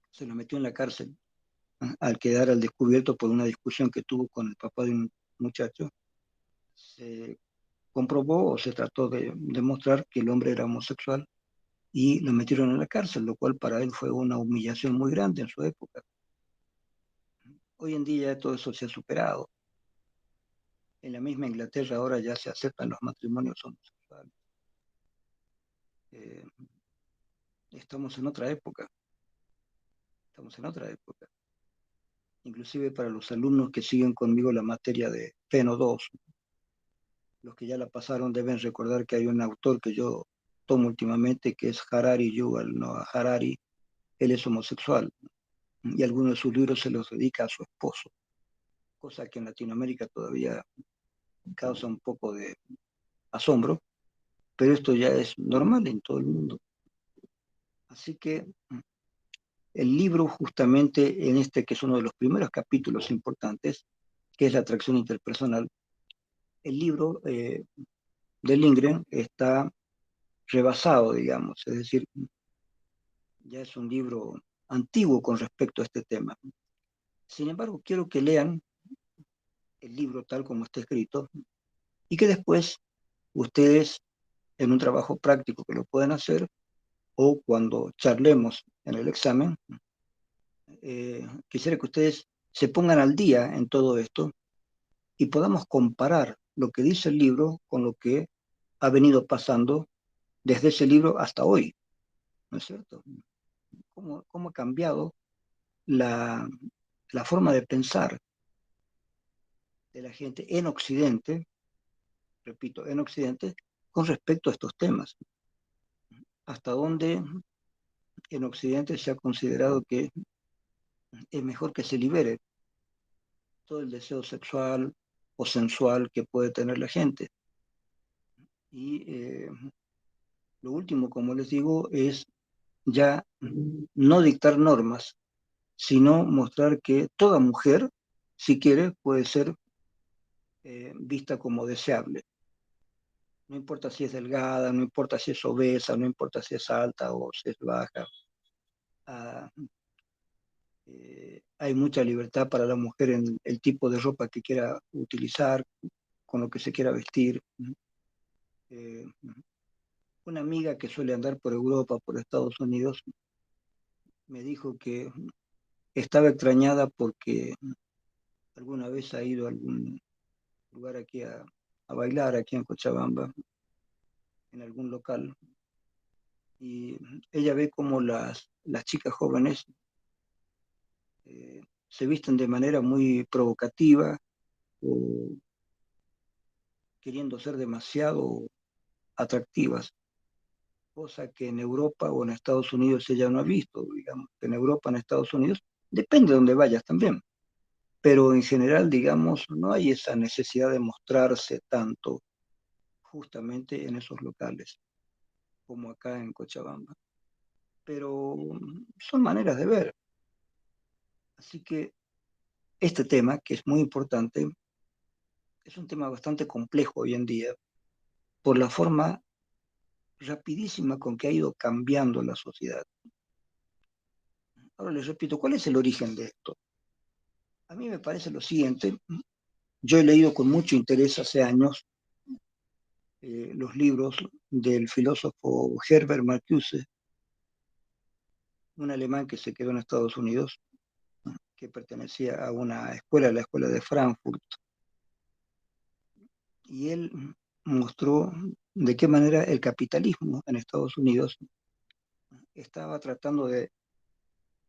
se lo metió en la cárcel al quedar al descubierto por una discusión que tuvo con el papá de un muchacho. Se comprobó o se trató de demostrar que el hombre era homosexual y lo metieron en la cárcel, lo cual para él fue una humillación muy grande en su época. Hoy en día todo eso se ha superado. En la misma Inglaterra ahora ya se aceptan los matrimonios homosexuales. Eh, estamos en otra época, estamos en otra época. Inclusive para los alumnos que siguen conmigo la materia de Feno 2, los que ya la pasaron deben recordar que hay un autor que yo tomo últimamente que es Harari Yuval Noah Harari. Él es homosexual y algunos de sus libros se los dedica a su esposo, cosa que en Latinoamérica todavía causa un poco de asombro, pero esto ya es normal en todo el mundo. Así que el libro justamente en este, que es uno de los primeros capítulos importantes, que es la atracción interpersonal, el libro de Lindgren está rebasado, digamos, es decir, ya es un libro antiguo con respecto a este tema. Sin embargo, quiero que lean el libro tal como está escrito y que después ustedes, en un trabajo práctico que lo pueden hacer, o cuando charlemos en el examen, quisiera que ustedes se pongan al día en todo esto y podamos comparar lo que dice el libro con lo que ha venido pasando desde ese libro hasta hoy, ¿no es cierto? ¿Cómo ha cambiado la, la forma de pensar de la gente en Occidente, repito, en Occidente, con respecto a estos temas? Hasta dónde en Occidente se ha considerado que es mejor que se libere todo el deseo sexual o sensual que puede tener la gente. Y lo último, como les digo, es ya no dictar normas, sino mostrar que toda mujer, si quiere, puede ser vista como deseable. No importa si es delgada, no importa si es obesa, no importa si es alta o si es baja. Ah, hay mucha libertad para la mujer en el tipo de ropa que quiera utilizar, con lo que se quiera vestir. Eh, una amiga que suele andar por Europa, por Estados Unidos, me dijo que estaba extrañada porque alguna vez ha ido a algún lugar aquí a bailar, aquí en Cochabamba, en algún local, y ella ve como las chicas jóvenes se visten de manera muy provocativa o queriendo ser demasiado atractivas, cosa que en Europa o en Estados Unidos ella no ha visto, digamos, en Europa, en Estados Unidos, depende de donde vayas también, pero en general, digamos, no hay esa necesidad de mostrarse tanto justamente en esos locales como acá en Cochabamba. Pero son maneras de ver. Así que este tema, que es muy importante, es un tema bastante complejo hoy en día por la forma rapidísima con que ha ido cambiando la sociedad. Ahora les repito, ¿cuál es el origen de esto? A mí me parece lo siguiente, yo he leído con mucho interés hace años los libros del filósofo Herbert Marcuse, un alemán que se quedó en Estados Unidos, que pertenecía a una escuela, la escuela de Frankfurt, y él mostró de qué manera el capitalismo en Estados Unidos estaba tratando de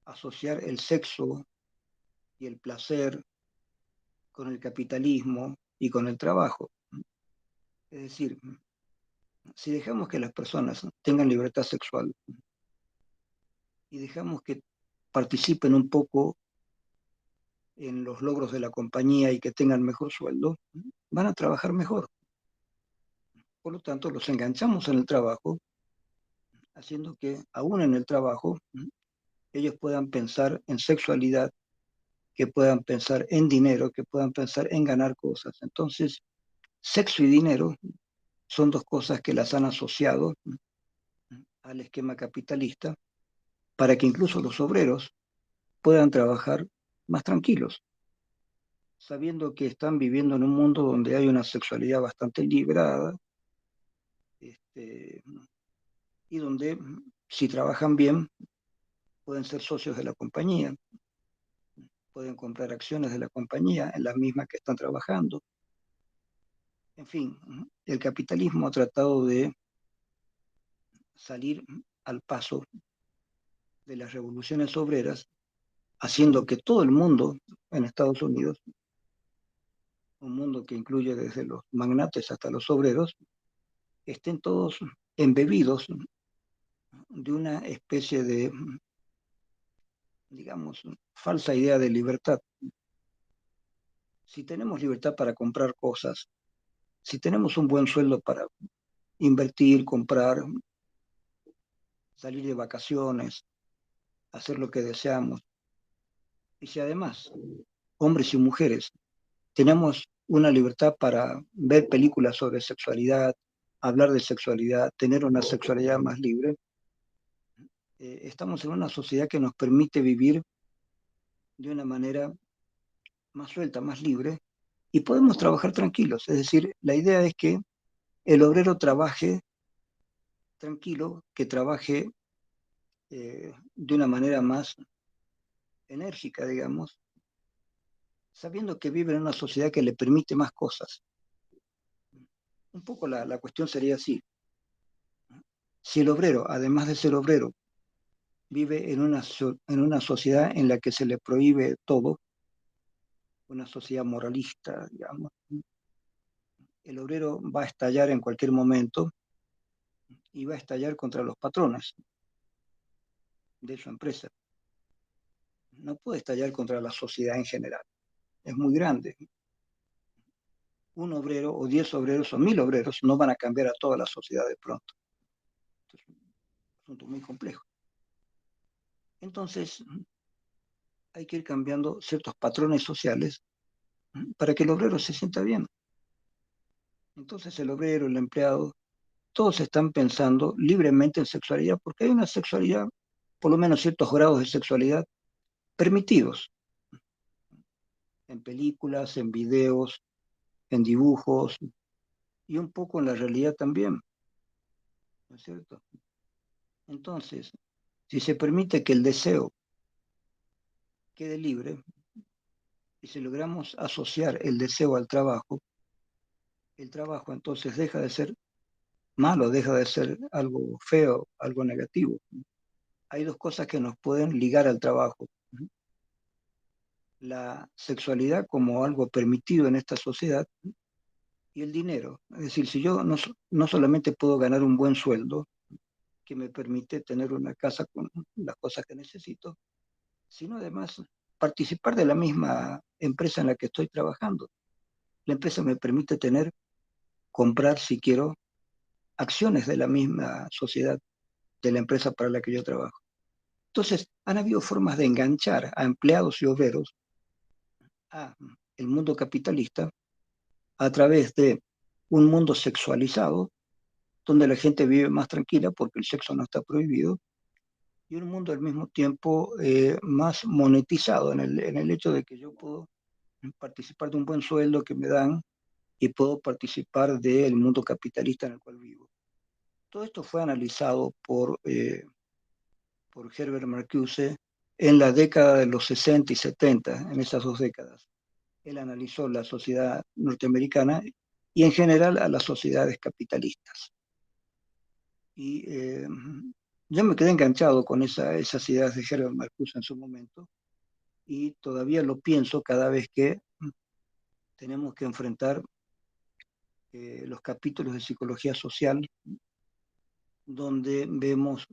asociar el sexo y el placer con el capitalismo y con el trabajo. Es decir, si dejamos que las personas tengan libertad sexual y dejamos que participen un poco en los logros de la compañía y que tengan mejor sueldo, van a trabajar mejor. Por lo tanto, los enganchamos en el trabajo, haciendo que aún en el trabajo ellos puedan pensar en sexualidad, que puedan pensar en dinero, que puedan pensar en ganar cosas. Entonces, sexo y dinero son dos cosas que las han asociado al esquema capitalista para que incluso los obreros puedan trabajar más tranquilos, sabiendo que están viviendo en un mundo donde hay una sexualidad bastante liberada, este, y donde si trabajan bien pueden ser socios de la compañía, pueden comprar acciones de la compañía en las mismas que están trabajando. En fin, el capitalismo ha tratado de salir al paso de las revoluciones obreras, haciendo que todo el mundo en Estados Unidos, un mundo que incluye desde los magnates hasta los obreros, estén todos embebidos de una especie de, digamos, falsa idea de libertad. Si tenemos libertad para comprar cosas, si tenemos un buen sueldo para invertir, comprar, salir de vacaciones, hacer lo que deseamos, y si además, hombres y mujeres, tenemos una libertad para ver películas sobre sexualidad, hablar de sexualidad, tener una sexualidad más libre, estamos en una sociedad que nos permite vivir de una manera más suelta, más libre, y podemos trabajar tranquilos. Es decir, la idea es que el obrero trabaje tranquilo, que trabaje de una manera más enérgica, digamos, sabiendo que vive en una sociedad que le permite más cosas. Un poco la cuestión sería así. Si el obrero, además de ser obrero, vive en una sociedad en la que se le prohíbe todo, una sociedad moralista, digamos, el obrero va a estallar en cualquier momento y va a estallar contra los patrones de su empresa. No puede estallar contra la sociedad en general. Es muy grande. Un obrero o 10 obreros o 1000 obreros no van a cambiar a toda la sociedad de pronto. Es un asunto muy complejo. Entonces, hay que ir cambiando ciertos patrones sociales para que el obrero se sienta bien. Entonces, el obrero, el empleado, todos están pensando libremente en sexualidad, porque hay una sexualidad, por lo menos ciertos grados de sexualidad permitidos en películas, en videos, en dibujos y un poco en la realidad también, ¿no es cierto? Entonces, si se permite que el deseo quede libre y si logramos asociar el deseo al trabajo, el trabajo entonces deja de ser malo, deja de ser algo feo, algo negativo. Hay dos cosas que nos pueden ligar al trabajo. La sexualidad como algo permitido en esta sociedad y el dinero. Es decir, si yo no solamente puedo ganar un buen sueldo que me permite tener una casa con las cosas que necesito, sino además participar de la misma empresa en la que estoy trabajando. La empresa me permite comprar, si quiero, acciones de la misma sociedad, de la empresa para la que yo trabajo. Entonces, han habido formas de enganchar a empleados y obreros a el mundo capitalista a través de un mundo sexualizado, donde la gente vive más tranquila porque el sexo no está prohibido, y un mundo al mismo tiempo más monetizado en el hecho de que yo puedo participar de un buen sueldo que me dan y puedo participar del mundo capitalista en el cual vivo. Todo esto fue analizado por Herbert Marcuse en la década de los 60 y 70, en esas dos décadas. Él analizó la sociedad norteamericana y en general a las sociedades capitalistas. Y yo me quedé enganchado con esas ideas de Herbert Marcuse en su momento y todavía lo pienso cada vez que tenemos que enfrentar los capítulos de psicología social, donde vemos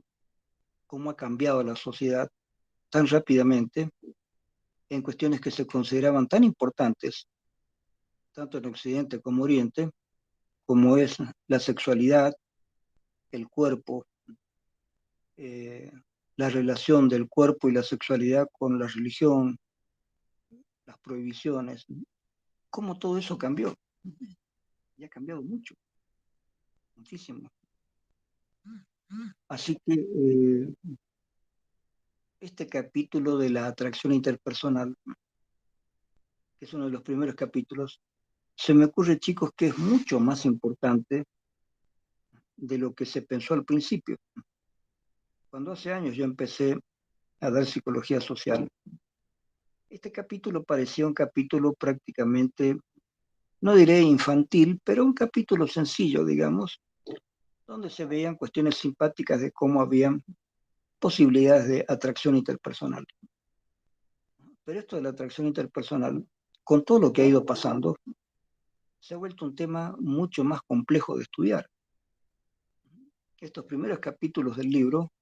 cómo ha cambiado la sociedad tan rápidamente en cuestiones que se consideraban tan importantes, tanto en Occidente como Oriente, como es la sexualidad, el cuerpo, eh, la relación del cuerpo y la sexualidad con la religión, las prohibiciones, cómo todo eso cambió. Y ha cambiado mucho, muchísimo. Así que este capítulo de la atracción interpersonal, que es uno de los primeros capítulos, se me ocurre, chicos, que es mucho más importante de lo que se pensó al principio. Cuando hace años yo empecé a dar psicología social, este capítulo parecía un capítulo prácticamente, no diré infantil, pero un capítulo sencillo, digamos, donde se veían cuestiones simpáticas de cómo habían posibilidades de atracción interpersonal. Pero esto de la atracción interpersonal, con todo lo que ha ido pasando, se ha vuelto un tema mucho más complejo de estudiar. Estos primeros capítulos del libro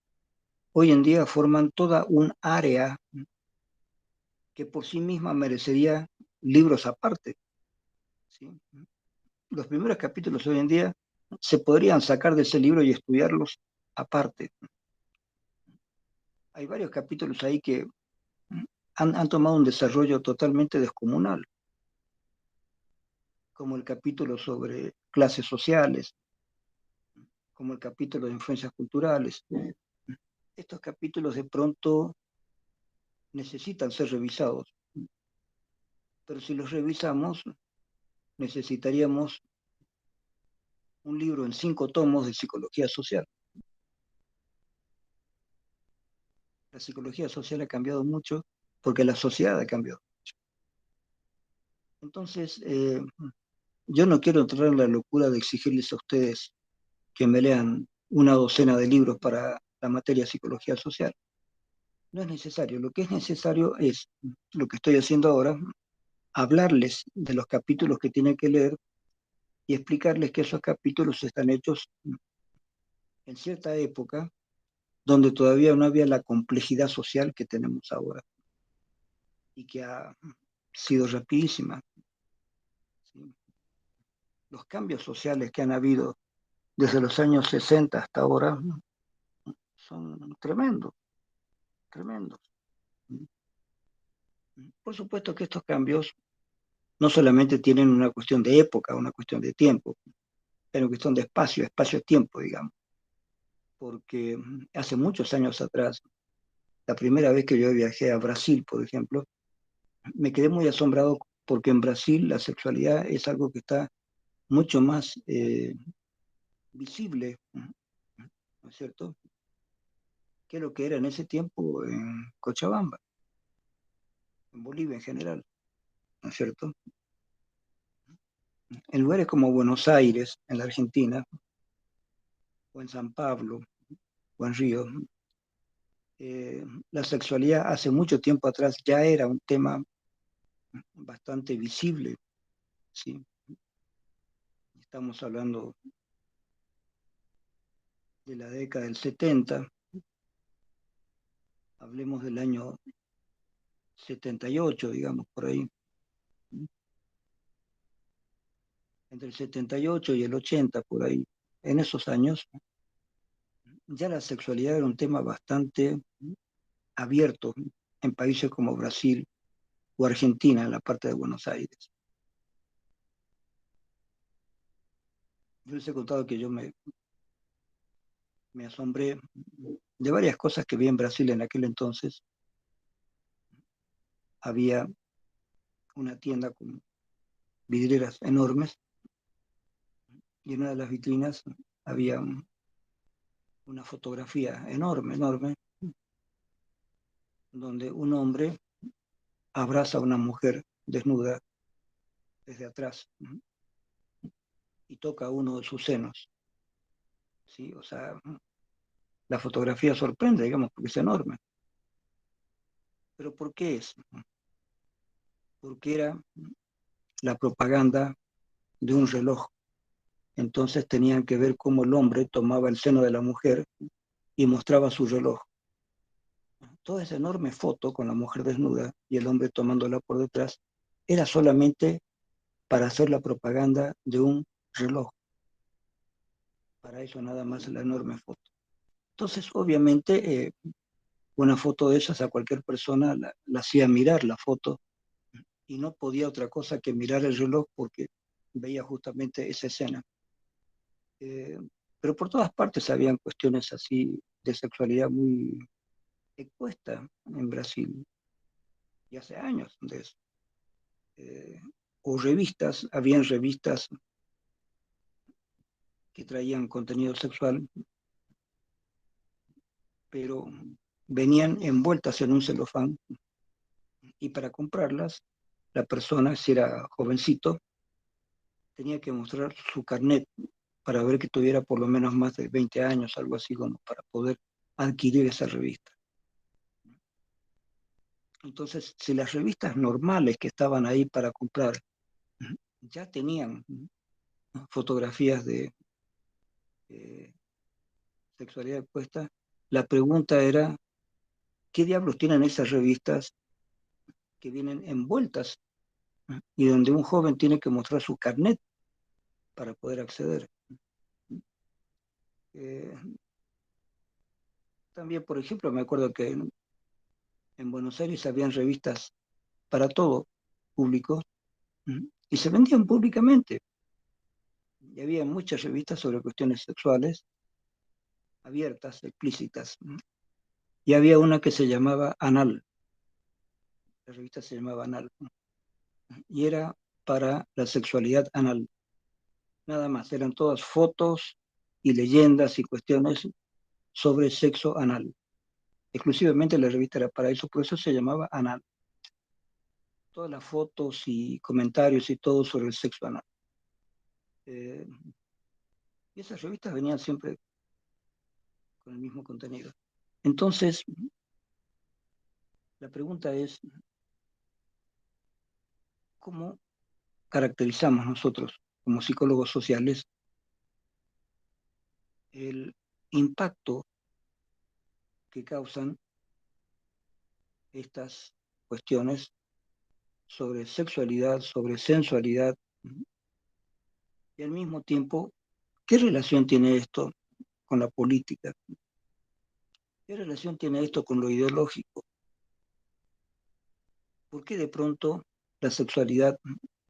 hoy en día forman toda un área que por sí misma merecería libros aparte, ¿sí? Los primeros capítulos hoy en día se podrían sacar de ese libro y estudiarlos aparte. Hay varios capítulos ahí que han tomado un desarrollo totalmente descomunal, como el capítulo sobre clases sociales, como el capítulo de influencias culturales. Estos capítulos de pronto necesitan ser revisados, pero si los revisamos necesitaríamos un libro en 5 tomos de psicología social. La psicología social ha cambiado mucho porque la sociedad ha cambiado. Entonces, yo no quiero entrar en la locura de exigirles a ustedes que me lean una docena de libros para la materia de psicología social. No es necesario. Lo que es necesario es lo que estoy haciendo ahora, hablarles de los capítulos que tienen que leer y explicarles que esos capítulos están hechos en cierta época donde todavía no había la complejidad social que tenemos ahora y que ha sido rapidísima. ¿Sí? Los cambios sociales que han habido desde los años 60 hasta ahora son tremendos, tremendos. Por supuesto que estos cambios no solamente tienen una cuestión de época, una cuestión de tiempo, pero una cuestión de espacio, espacio-tiempo, digamos. Porque hace muchos años atrás, la primera vez que yo viajé a Brasil, por ejemplo, me quedé muy asombrado porque en Brasil la sexualidad es algo que está mucho más visible, ¿no es cierto?, que lo que era en ese tiempo en Cochabamba, en Bolivia en general, ¿no es cierto? En lugares como Buenos Aires, en la Argentina, o en San Pablo, o en Río, la sexualidad hace mucho tiempo atrás ya era un tema bastante visible, ¿sí? Estamos hablando de la década del 70, hablemos del año 78, digamos, por ahí. Entre el 78 y el 80, por ahí. En esos años, ya la sexualidad era un tema bastante abierto en países como Brasil o Argentina, en la parte de Buenos Aires. Yo les he contado que yo me asombré de varias cosas que vi en Brasil en aquel entonces. Había una tienda con vidrieras enormes y en una de las vitrinas había una fotografía enorme, enorme, donde un hombre abraza a una mujer desnuda desde atrás y toca uno de sus senos. ¿Sí? O sea, la fotografía sorprende, digamos, porque es enorme. Pero ¿por qué es? Porque era la propaganda de un reloj. Entonces tenían que ver cómo el hombre tomaba el seno de la mujer y mostraba su reloj. Toda esa enorme foto con la mujer desnuda y el hombre tomándola por detrás era solamente para hacer la propaganda de un reloj. Para eso nada más la enorme foto. Entonces, obviamente, una foto de esas a cualquier persona la hacía mirar la foto y no podía otra cosa que mirar el reloj porque veía justamente esa escena. Eh, pero por todas partes habían cuestiones así de sexualidad muy expuesta en Brasil, y hace años de eso. Eh, o revistas, habían revistas que traían contenido sexual, pero venían envueltas en un celofán y para comprarlas, la persona, si era jovencito, tenía que mostrar su carnet para ver que tuviera por lo menos más de 20 años, algo así como para poder adquirir esa revista. Entonces, si las revistas normales que estaban ahí para comprar ya tenían fotografías de eh, sexualidad expuesta, la pregunta era, ¿qué diablos tienen esas revistas que vienen envueltas y donde un joven tiene que mostrar su carnet para poder acceder? Eh, También, por ejemplo, me acuerdo que en Buenos Aires habían revistas para todo público y se vendían públicamente. Y había muchas revistas sobre cuestiones sexuales, abiertas, explícitas. Y había una que se llamaba Anal, la revista se llamaba Anal, y era para la sexualidad anal. Nada más, eran todas fotos y leyendas y cuestiones sobre sexo anal. Exclusivamente la revista era para eso, por eso se llamaba Anal. Todas las fotos y comentarios y todo sobre el sexo anal. Eh, y esas revistas venían siempre con el mismo contenido. Entonces, la pregunta es, ¿cómo caracterizamos nosotros como psicólogos sociales el impacto que causan estas cuestiones sobre sexualidad, sobre sensualidad, y al mismo tiempo, ¿qué relación tiene esto con la política? ¿Qué relación tiene esto con lo ideológico? ¿Por qué de pronto la sexualidad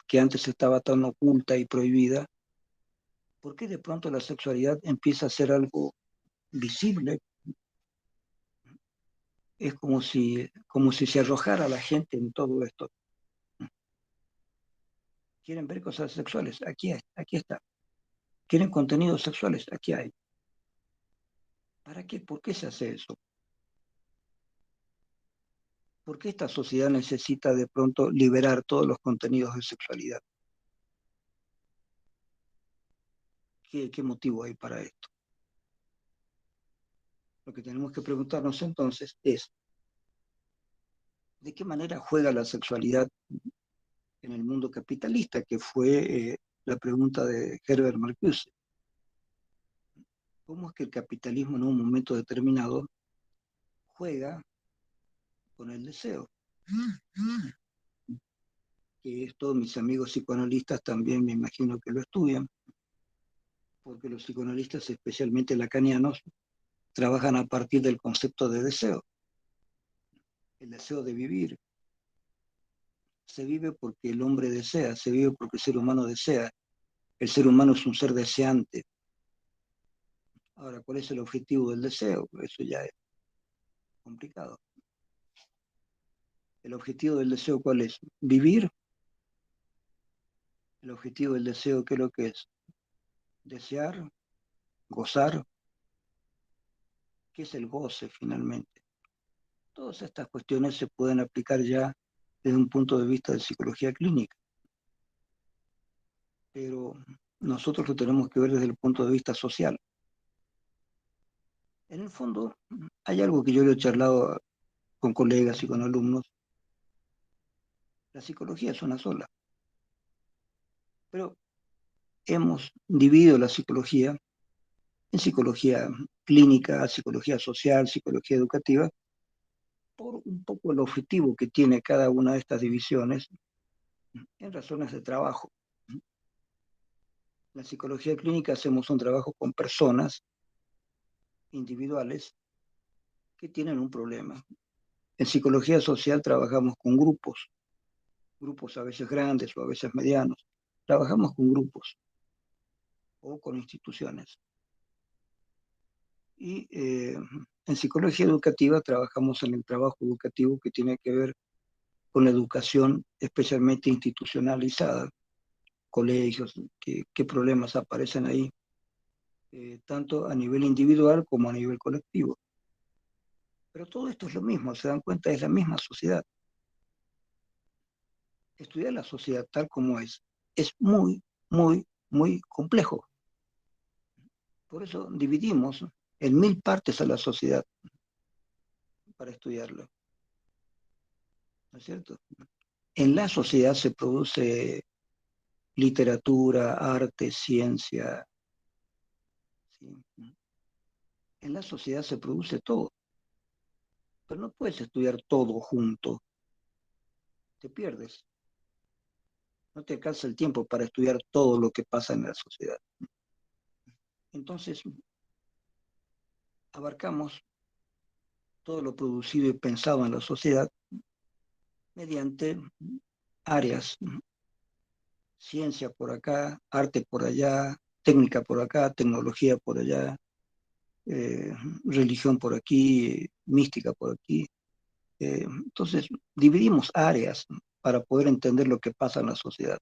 que antes estaba tan oculta y prohibida, por qué de pronto la sexualidad empieza a ser algo visible? Es como si se arrojara a la gente en todo esto. ¿Quieren ver cosas sexuales? Aquí está. ¿Quieren contenidos sexuales? Aquí hay. ¿Para qué? ¿Por qué se hace eso? ¿Por qué esta sociedad necesita de pronto liberar todos los contenidos de sexualidad? ¿Qué motivo hay para esto? Lo que tenemos que preguntarnos entonces es, ¿de qué manera juega la sexualidad en el mundo capitalista? Que fue la pregunta de Herbert Marcuse. ¿Cómo es que el capitalismo en un momento determinado juega con el deseo? Que esto mis amigos psicoanalistas también me imagino que lo estudian, porque los psicoanalistas, especialmente lacanianos, trabajan a partir del concepto de deseo, el deseo de vivir. Se vive porque el hombre desea, se vive porque el ser humano desea. El ser humano es un ser deseante. Ahora, ¿cuál es el objetivo del deseo? Eso ya es complicado. ¿El objetivo del deseo cuál es? Vivir. El objetivo del deseo, ¿qué es lo que es? Desear, gozar. ¿Qué es el goce finalmente? Todas estas cuestiones se pueden aplicar ya desde un punto de vista de psicología clínica, pero nosotros lo tenemos que ver desde el punto de vista social. En el fondo, hay algo que yo le he charlado con colegas y con alumnos. La psicología es una sola. Pero hemos dividido la psicología en psicología clínica, psicología social, psicología educativa, por un poco el objetivo que tiene cada una de estas divisiones en razones de trabajo. En la psicología clínica hacemos un trabajo con personas individuales que tienen un problema. En psicología social trabajamos con grupos, grupos a veces grandes o a veces medianos. Trabajamos con grupos o con instituciones. Y en psicología educativa trabajamos en el trabajo educativo que tiene que ver con la educación especialmente institucionalizada, colegios, qué problemas aparecen ahí, tanto a nivel individual como a nivel colectivo. Pero todo esto es lo mismo, se dan cuenta, es la misma sociedad. Estudiar la sociedad tal como es muy, muy, muy complejo. Por eso dividimos en 1000 partes a la sociedad para estudiarla, ¿no es cierto? En la sociedad se produce literatura, arte, ciencia, ¿sí? En la sociedad se produce todo, pero no puedes estudiar todo junto, te pierdes, no te alcanza el tiempo para estudiar todo lo que pasa en la sociedad. Entonces, abarcamos todo lo producido y pensado en la sociedad mediante áreas, ciencia por acá, arte por allá, técnica por acá, tecnología por allá, eh, religión por aquí, mística por aquí. Entonces, dividimos áreas para poder entender lo que pasa en la sociedad.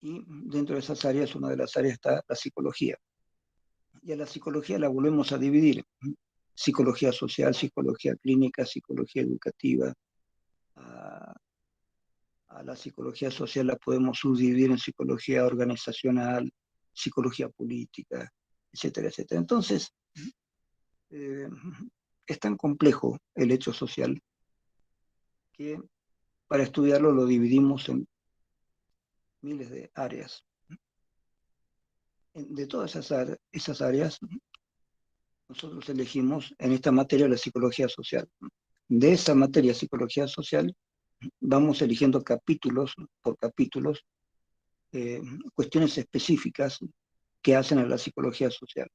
Y dentro de esas áreas, una de las áreas está la psicología. Y a la psicología la volvemos a dividir. Psicología social, psicología clínica, psicología educativa. A, a la psicología social la podemos subdividir en psicología organizacional, psicología política, etcétera, etcétera. Entonces, eh, es tan complejo el hecho social que para estudiarlo lo dividimos en miles de áreas. De todas esas áreas, nosotros elegimos en esta materia la psicología social. De esa materia, psicología social, vamos eligiendo capítulos por capítulos, eh, cuestiones específicas que hacen a la psicología social.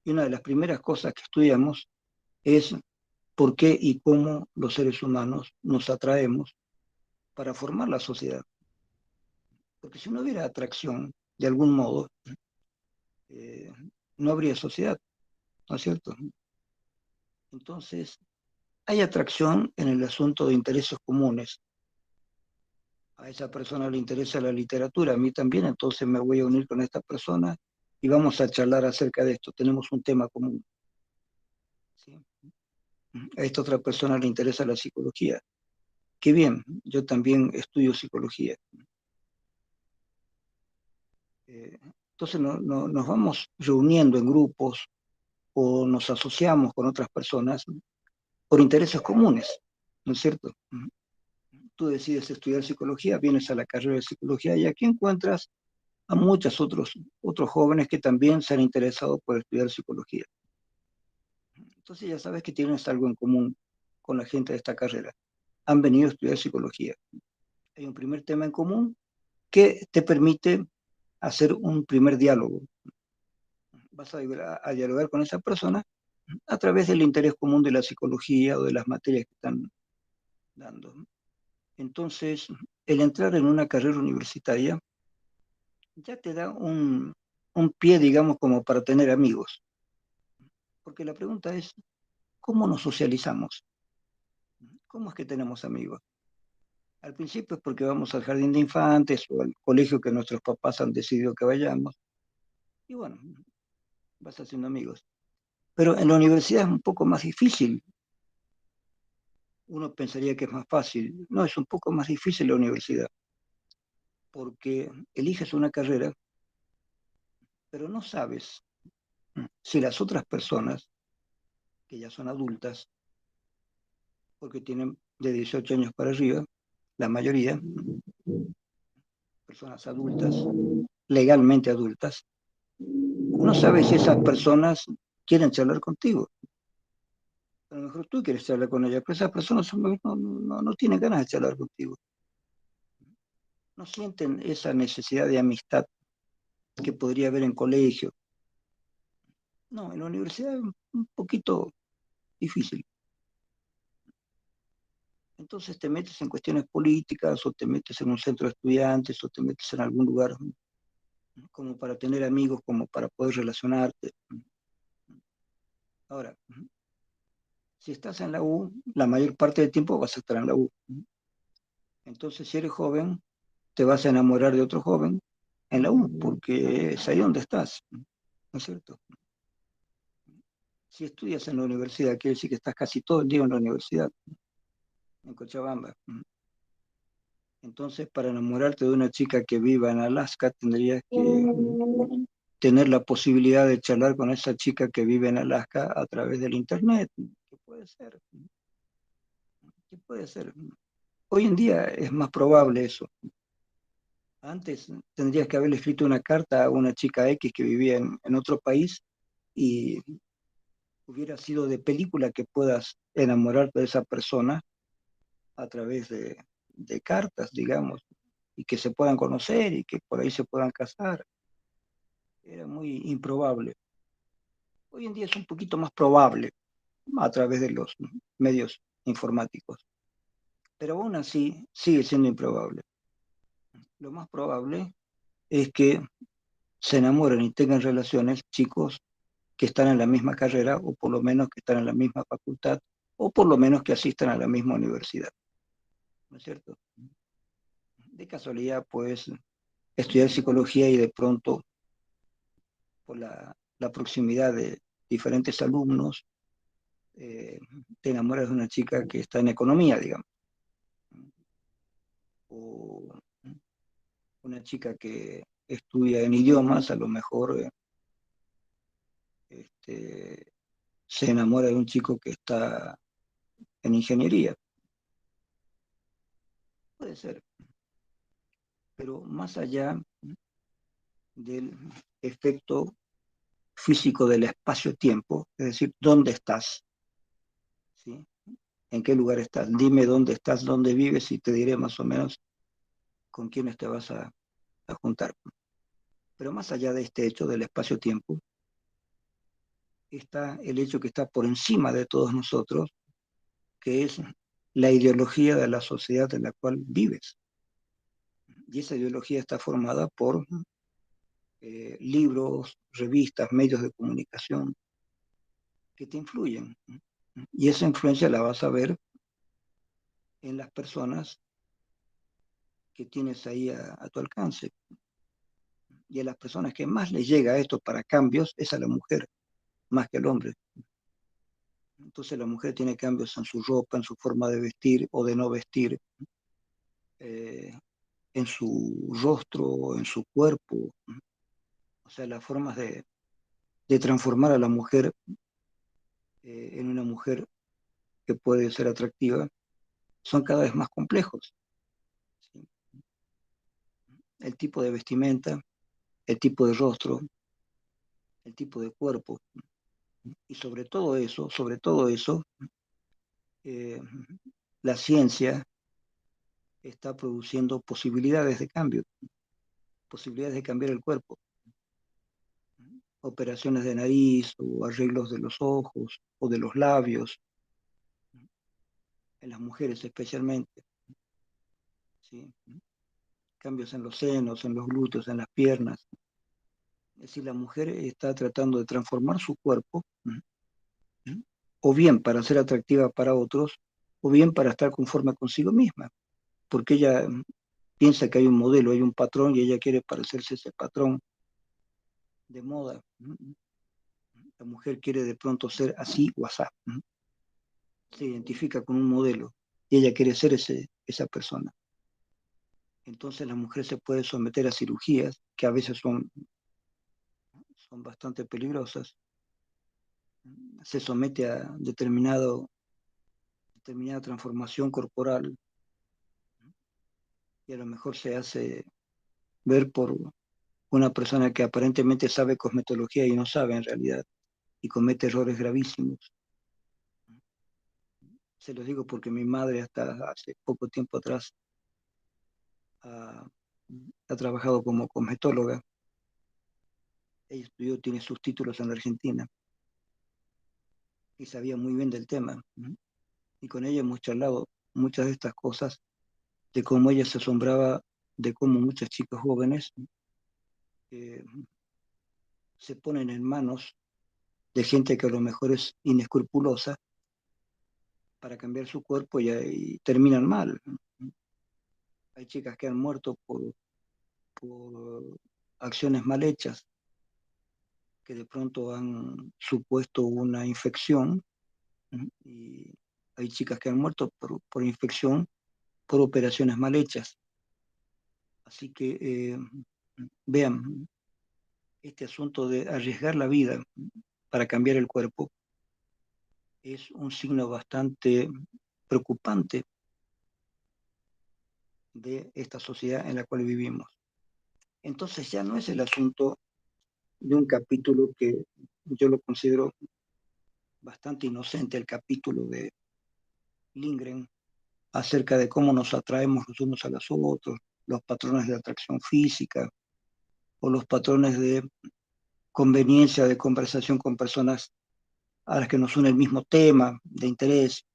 Y una de las primeras cosas que estudiamos es por qué y cómo los seres humanos nos atraemos para formar la sociedad. Porque si no hubiera atracción, de algún modo, eh, no habría sociedad, ¿no es cierto? Entonces, hay atracción en el asunto de intereses comunes. A esa persona le interesa la literatura, a mí también, entonces me voy a unir con esta persona y vamos a charlar acerca de esto. Tenemos un tema común, ¿sí? A esta otra persona le interesa la psicología. Qué bien, yo también estudio psicología. Entonces nos vamos reuniendo en grupos o nos asociamos con otras personas por intereses comunes, ¿no es cierto? Tú decides estudiar psicología, vienes a la carrera de psicología y aquí encuentras a muchos otros jóvenes que también se han interesado por estudiar psicología. Entonces ya sabes que tienes algo en común con la gente de esta carrera. Han venido a estudiar psicología. Hay un primer tema en común que te permite hacer un primer diálogo. Vas a dialogar con esa persona a través del interés común de la psicología o de las materias que están dando. Entonces, el entrar en una carrera universitaria ya te da un pie, digamos, como para tener amigos. Porque la pregunta es, ¿cómo nos socializamos? ¿Cómo es que tenemos amigos? Al principio es porque vamos al jardín de infantes o al colegio que nuestros papás han decidido que vayamos. Y bueno, vas haciendo amigos. Pero en la universidad es un poco más difícil. Uno pensaría que es más fácil. No, es un poco más difícil la universidad. Porque eliges una carrera, pero no sabes si las otras personas, que ya son adultas, porque tienen de 18 años para arriba, la mayoría, personas adultas, legalmente adultas, no sabes si esas personas quieren charlar contigo. A lo mejor tú quieres charlar con ellas, pero esas personas no tienen ganas de charlar contigo. No sienten esa necesidad de amistad que podría haber en colegio. No, en la universidad es un poquito difícil. Entonces te metes en cuestiones políticas o te metes en un centro de estudiantes o te metes en algún lugar como para tener amigos, como para poder relacionarte. Ahora, si estás en la U, la mayor parte del tiempo vas a estar en la U. Entonces, si eres joven, te vas a enamorar de otro joven en la U, porque es ahí donde estás, ¿no es cierto? Si estudias en la universidad, quiere decir que estás casi todo el día en la universidad, en Cochabamba. Entonces, para enamorarte de una chica que viva en Alaska, tendrías que tener la posibilidad de charlar con esa chica que vive en Alaska a través del Internet. ¿Qué puede ser? ¿Qué puede ser? Hoy en día es más probable eso. Antes tendrías que haberle escrito una carta a una chica X que vivía en otro país y hubiera sido de película que puedas enamorarte de esa persona a través de cartas, digamos, y que se puedan conocer y que por ahí se puedan casar. Era muy improbable. Hoy en día es un poquito más probable a través de los medios informáticos, pero aún así sigue siendo improbable. Lo más probable es que se enamoren y tengan relaciones chicos que están en la misma carrera o por lo menos que están en la misma facultad o por lo menos que asistan a la misma universidad, ¿no es cierto? De casualidad, pues, estudiar psicología y de pronto, por la proximidad de diferentes alumnos, eh, te enamoras de una chica que está en economía, digamos, o una chica que estudia en idiomas, a lo mejor este, se enamora de un chico que está en ingeniería. Puede ser, pero más allá del efecto físico del espacio-tiempo, es decir, ¿dónde estás? ¿Sí? ¿En qué lugar estás? Dime dónde estás, dónde vives y te diré más o menos con quiénes te vas a juntar. Pero más allá de este hecho del espacio-tiempo, está el hecho que está por encima de todos nosotros, que es la ideología de la sociedad en la cual vives. Y esa ideología está formada por libros, revistas, medios de comunicación que te influyen. Y esa influencia la vas a ver en las personas que tienes ahí a tu alcance. Y a las personas que más les llega esto para cambios es a la mujer, más que al hombre. Entonces la mujer tiene cambios en su ropa, en su forma de vestir o de no vestir, eh, en su rostro, en su cuerpo. O sea, las formas de transformar a la mujer en una mujer que puede ser atractiva son cada vez más complejos. ¿Sí? El tipo de vestimenta, el tipo de rostro, el tipo de cuerpo. Y sobre todo eso, eh, la ciencia está produciendo posibilidades de cambio, posibilidades de cambiar el cuerpo, operaciones de nariz o arreglos de los ojos o de los labios, en las mujeres especialmente, ¿sí? Cambios en los senos, en los glúteos, en las piernas. Es decir, la mujer está tratando de transformar su cuerpo, o bien para ser atractiva para otros, o bien para estar conforme consigo misma, porque ella piensa que hay un modelo, hay un patrón y ella quiere parecerse a ese patrón de moda. La mujer quiere de pronto ser así o asá. Se identifica con un modelo y ella quiere ser esa persona. Entonces la mujer se puede someter a cirugías que a veces son bastante peligrosas. Se somete a determinada transformación corporal y a lo mejor se hace ver por una persona que aparentemente sabe cosmetología y no sabe en realidad, y comete errores gravísimos. Se los digo porque mi madre hasta hace poco tiempo atrás ha, ha trabajado como cosmetóloga. Ella estudió, tiene sus títulos en la Argentina y sabía muy bien del tema. Y con ella hemos charlado muchas de estas cosas, de cómo ella se asombraba de cómo muchas chicas jóvenes eh, se ponen en manos de gente que a lo mejor es inescrupulosa para cambiar su cuerpo y terminan mal. Hay chicas que han muerto por acciones mal hechas, que de pronto han supuesto una infección, y hay chicas que han muerto por infección por operaciones mal hechas. Así que vean, este asunto de arriesgar la vida para cambiar el cuerpo es un signo bastante preocupante de esta sociedad en la cual vivimos. Entonces ya no es el asunto de un capítulo que yo lo considero bastante inocente, el capítulo de Lindgren, acerca de cómo nos atraemos los unos a los otros, los patrones de atracción física o los patrones de conveniencia de conversación con personas a las que nos une el mismo tema de interés.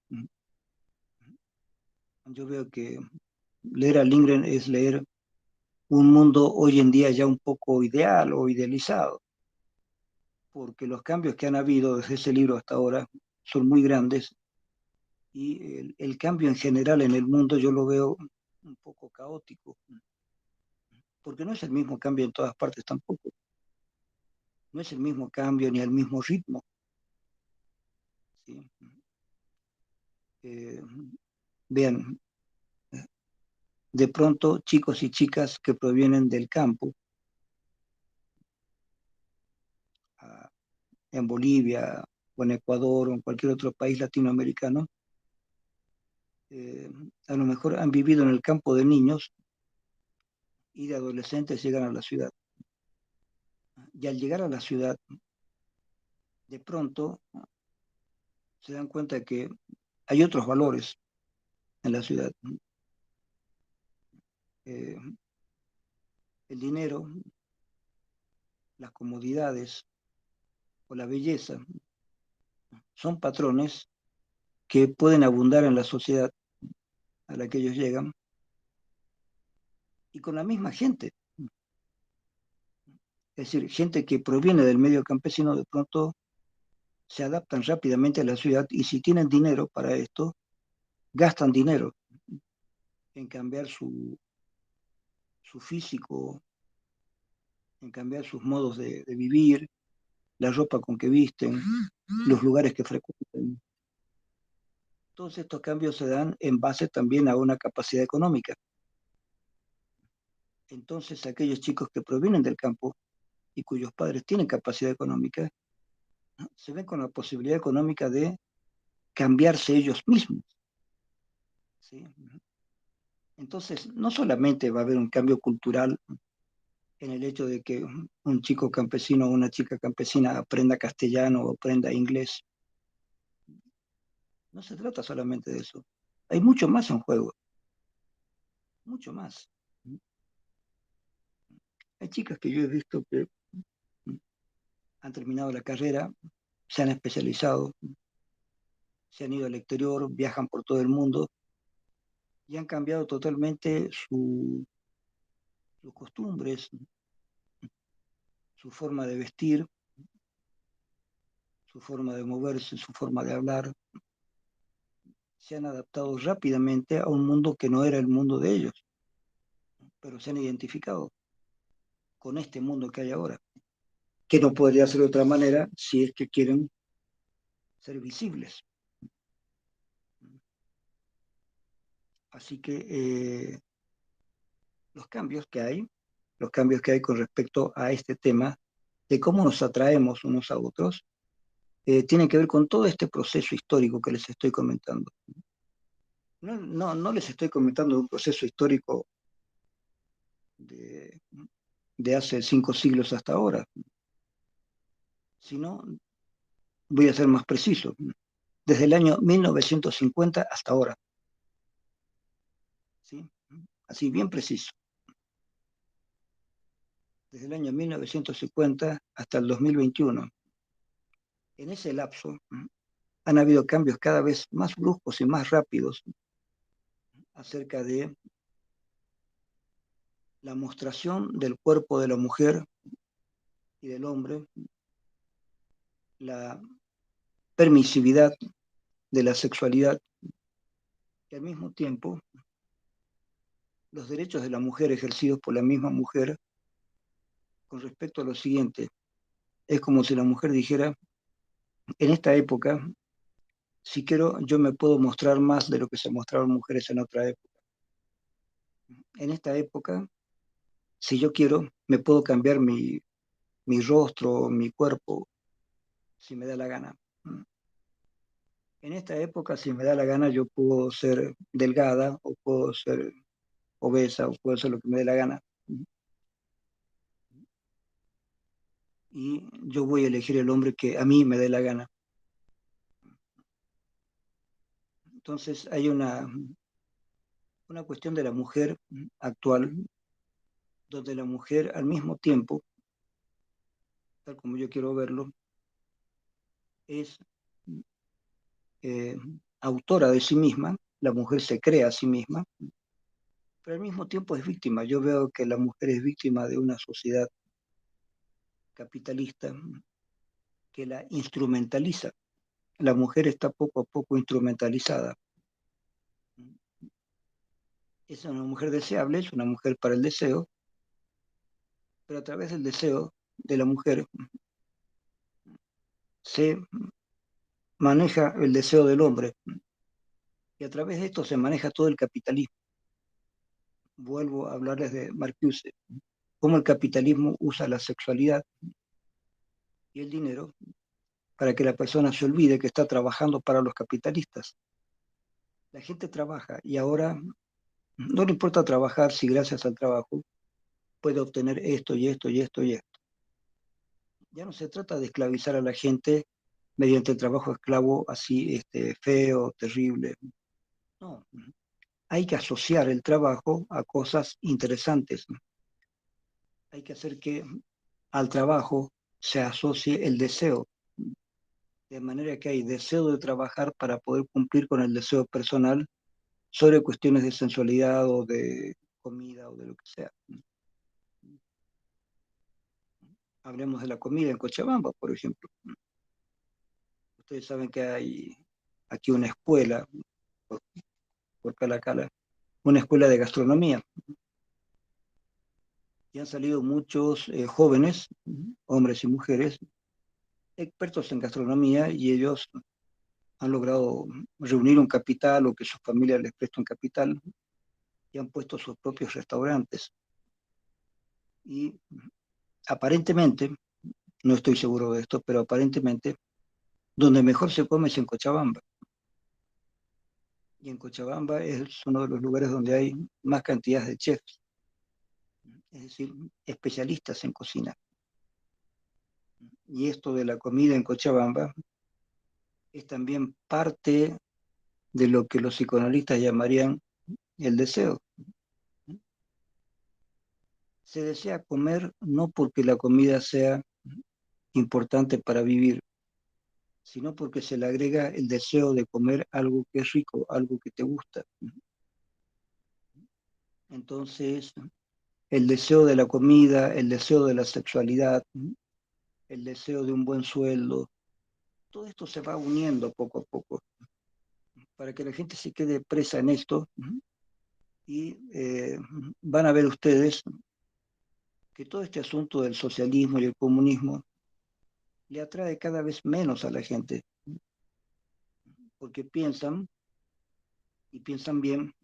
Yo veo que leer a Lindgren es leer un mundo hoy en día ya un poco ideal o idealizado, porque los cambios que han habido desde ese libro hasta ahora son muy grandes, y el cambio en general en el mundo yo lo veo un poco caótico, porque no es el mismo cambio en todas partes tampoco, no es el mismo cambio ni el mismo ritmo. ¿Sí? Eh, Vean, de pronto chicos y chicas que provienen del campo, en Bolivia o en Ecuador o en cualquier otro país latinoamericano, eh, a lo mejor han vivido en el campo de niños y de adolescentes llegan a la ciudad. Y al llegar a la ciudad, de pronto se dan cuenta que hay otros valores en la ciudad. Eh, el dinero, las comodidades o la belleza son patrones que pueden abundar en la sociedad a la que ellos llegan y con la misma gente. Es decir, gente que proviene del medio campesino de pronto se adaptan rápidamente a la ciudad y si tienen dinero para esto, gastan dinero en cambiar su físico, en cambiar sus modos de vivir, la ropa con que visten, los lugares que frecuentan. Todos estos cambios se dan en base también a una capacidad económica. Entonces, aquellos chicos que provienen del campo y cuyos padres tienen capacidad económica, se ven con la posibilidad económica de cambiarse ellos mismos. ¿Sí? Entonces, no solamente va a haber un cambio cultural en el hecho de que un chico campesino o una chica campesina aprenda castellano o aprenda inglés. No se trata solamente de eso. Hay mucho más en juego, mucho más. Hay chicas que yo he visto que han terminado la carrera, se han especializado, se han ido al exterior, viajan por todo el mundo y han cambiado totalmente sus costumbres, su forma de vestir, su forma de moverse, su forma de hablar. Se han adaptado rápidamente a un mundo que no era el mundo de ellos, pero se han identificado con este mundo que hay ahora, que no podría ser de otra manera si es que quieren ser visibles. Así que los cambios que hay con respecto a este tema de cómo nos atraemos unos a otros, tienen que ver con todo este proceso histórico que les estoy comentando. No les estoy comentando un proceso histórico de, de hace 5 siglos hasta ahora, sino, voy a ser más preciso, desde el año 1950 hasta ahora, ¿sí? Así bien preciso, desde el año 1950 hasta el 2021. En ese lapso han habido cambios cada vez más bruscos y más rápidos acerca de la mostración del cuerpo de la mujer y del hombre, la permisividad de la sexualidad y al mismo tiempo los derechos de la mujer ejercidos por la misma mujer con respecto a lo siguiente. Es como si la mujer dijera, en esta época, si quiero, yo me puedo mostrar más de lo que se mostraban mujeres en otra época. En esta época, si yo quiero, me puedo cambiar mi rostro, mi cuerpo, si me da la gana. En esta época, si me da la gana, yo puedo ser delgada o puedo ser obesa o puedo ser lo que me dé la gana. Y yo voy a elegir el hombre que a mí me dé la gana. Entonces hay una cuestión de la mujer actual, donde la mujer al mismo tiempo, tal como yo quiero verlo, es eh, autora de sí misma, la mujer se crea a sí misma, pero al mismo tiempo es víctima. Yo veo que la mujer es víctima de una sociedad capitalista que la instrumentaliza. La mujer está poco a poco instrumentalizada. Es una mujer deseable, es una mujer para el deseo, pero a través del deseo de la mujer se maneja el deseo del hombre y a través de esto se maneja todo el capitalismo. Vuelvo a hablarles de Marcuse, cómo el capitalismo usa la sexualidad y el dinero para que la persona se olvide que está trabajando para los capitalistas. La gente trabaja y ahora no le importa trabajar si gracias al trabajo puede obtener esto y esto y esto y esto. Ya no se trata de esclavizar a la gente mediante el trabajo esclavo así feo, terrible. No, hay que asociar el trabajo a cosas interesantes. Hay que hacer que al trabajo se asocie el deseo, de manera que hay deseo de trabajar para poder cumplir con el deseo personal sobre cuestiones de sensualidad o de comida o de lo que sea. Hablemos de la comida en Cochabamba, por ejemplo. Ustedes saben que hay aquí una escuela, por Calacala, una escuela de gastronomía. Y han salido muchos jóvenes, hombres y mujeres, expertos en gastronomía, y ellos han logrado reunir un capital o que su familia les preste un capital y han puesto sus propios restaurantes. Y aparentemente, no estoy seguro de esto, pero aparentemente, donde mejor se come es en Cochabamba. Y en Cochabamba es uno de los lugares donde hay más cantidad de chefs, es decir, especialistas en cocina. Y esto de la comida en Cochabamba es también parte de lo que los psicoanalistas llamarían el deseo. Se desea comer no porque la comida sea importante para vivir, sino porque se le agrega el deseo de comer algo que es rico, algo que te gusta. Entonces, el deseo de la comida, el deseo de la sexualidad, el deseo de un buen sueldo, todo esto se va uniendo poco a poco para que la gente se quede presa en esto y van a ver ustedes que todo este asunto del socialismo y el comunismo le atrae cada vez menos a la gente, porque piensan, y piensan bien,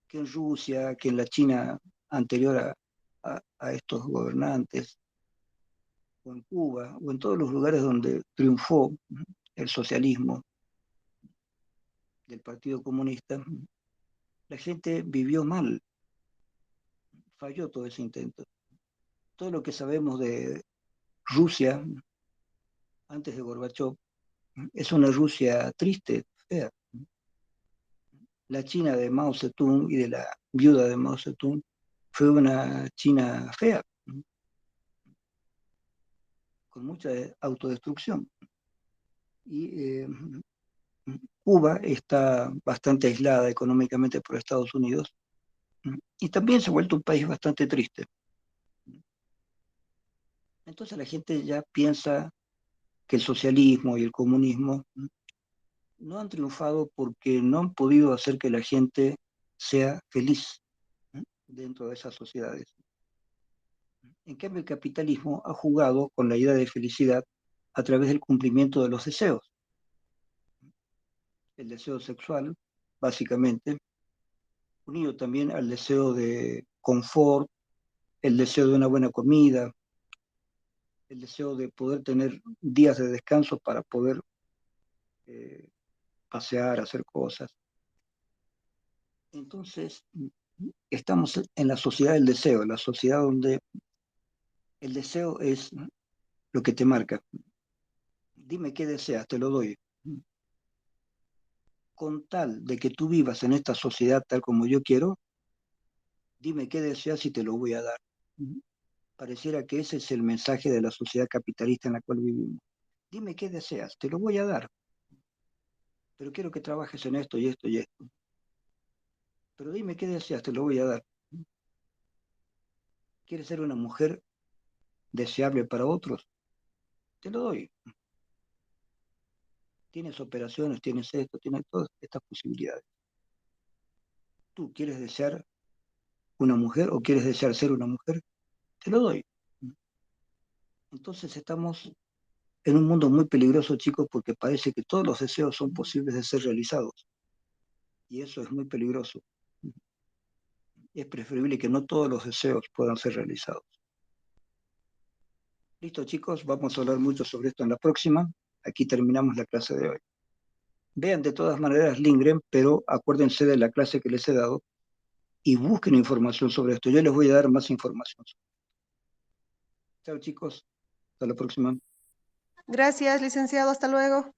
que en Rusia, que en la China anterior a estos gobernantes, o en Cuba, o en todos los lugares donde triunfó el socialismo del Partido Comunista, la gente vivió mal, falló todo ese intento. Todo lo que sabemos de Rusia antes de Gorbachev es una Rusia triste, fea. La China de Mao Zedong y de la viuda de Mao Zedong fue una China fea, con mucha autodestrucción. Y Cuba está bastante aislada económicamente por Estados Unidos y también se ha vuelto un país bastante triste. Entonces la gente ya piensa que el socialismo y el comunismo no han triunfado porque no han podido hacer que la gente sea feliz dentro de esas sociedades. En cambio, el capitalismo ha jugado con la idea de felicidad a través del cumplimiento de los deseos. El deseo sexual, básicamente, unido también al deseo de confort, el deseo de una buena comida, el deseo de poder tener días de descanso para poder pasear, hacer cosas. Entonces, estamos en la sociedad del deseo, la sociedad donde el deseo es lo que te marca. Dime qué deseas, te lo doy. Con tal de que tú vivas en esta sociedad tal como yo quiero, dime qué deseas y te lo voy a dar. Pareciera que ese es el mensaje de la sociedad capitalista en la cual vivimos. Dime qué deseas, te lo voy a dar, pero quiero que trabajes en esto y esto y esto. Pero dime qué deseas, te lo voy a dar. ¿Quieres ser una mujer deseable para otros? Te lo doy. Tienes operaciones, tienes esto, tienes todas estas posibilidades. ¿Tú quieres desear una mujer o quieres desear ser una mujer? Te lo doy. Entonces estamos en un mundo muy peligroso, chicos, porque parece que todos los deseos son posibles de ser realizados. Y eso es muy peligroso. Es preferible que no todos los deseos puedan ser realizados. Listo, chicos, vamos a hablar mucho sobre esto en la próxima. Aquí terminamos la clase de hoy. Vean de todas maneras Lindgren, pero acuérdense de la clase que les he dado y busquen información sobre esto. Yo les voy a dar más información. Chao, chicos. Hasta la próxima. Gracias, licenciado. Hasta luego.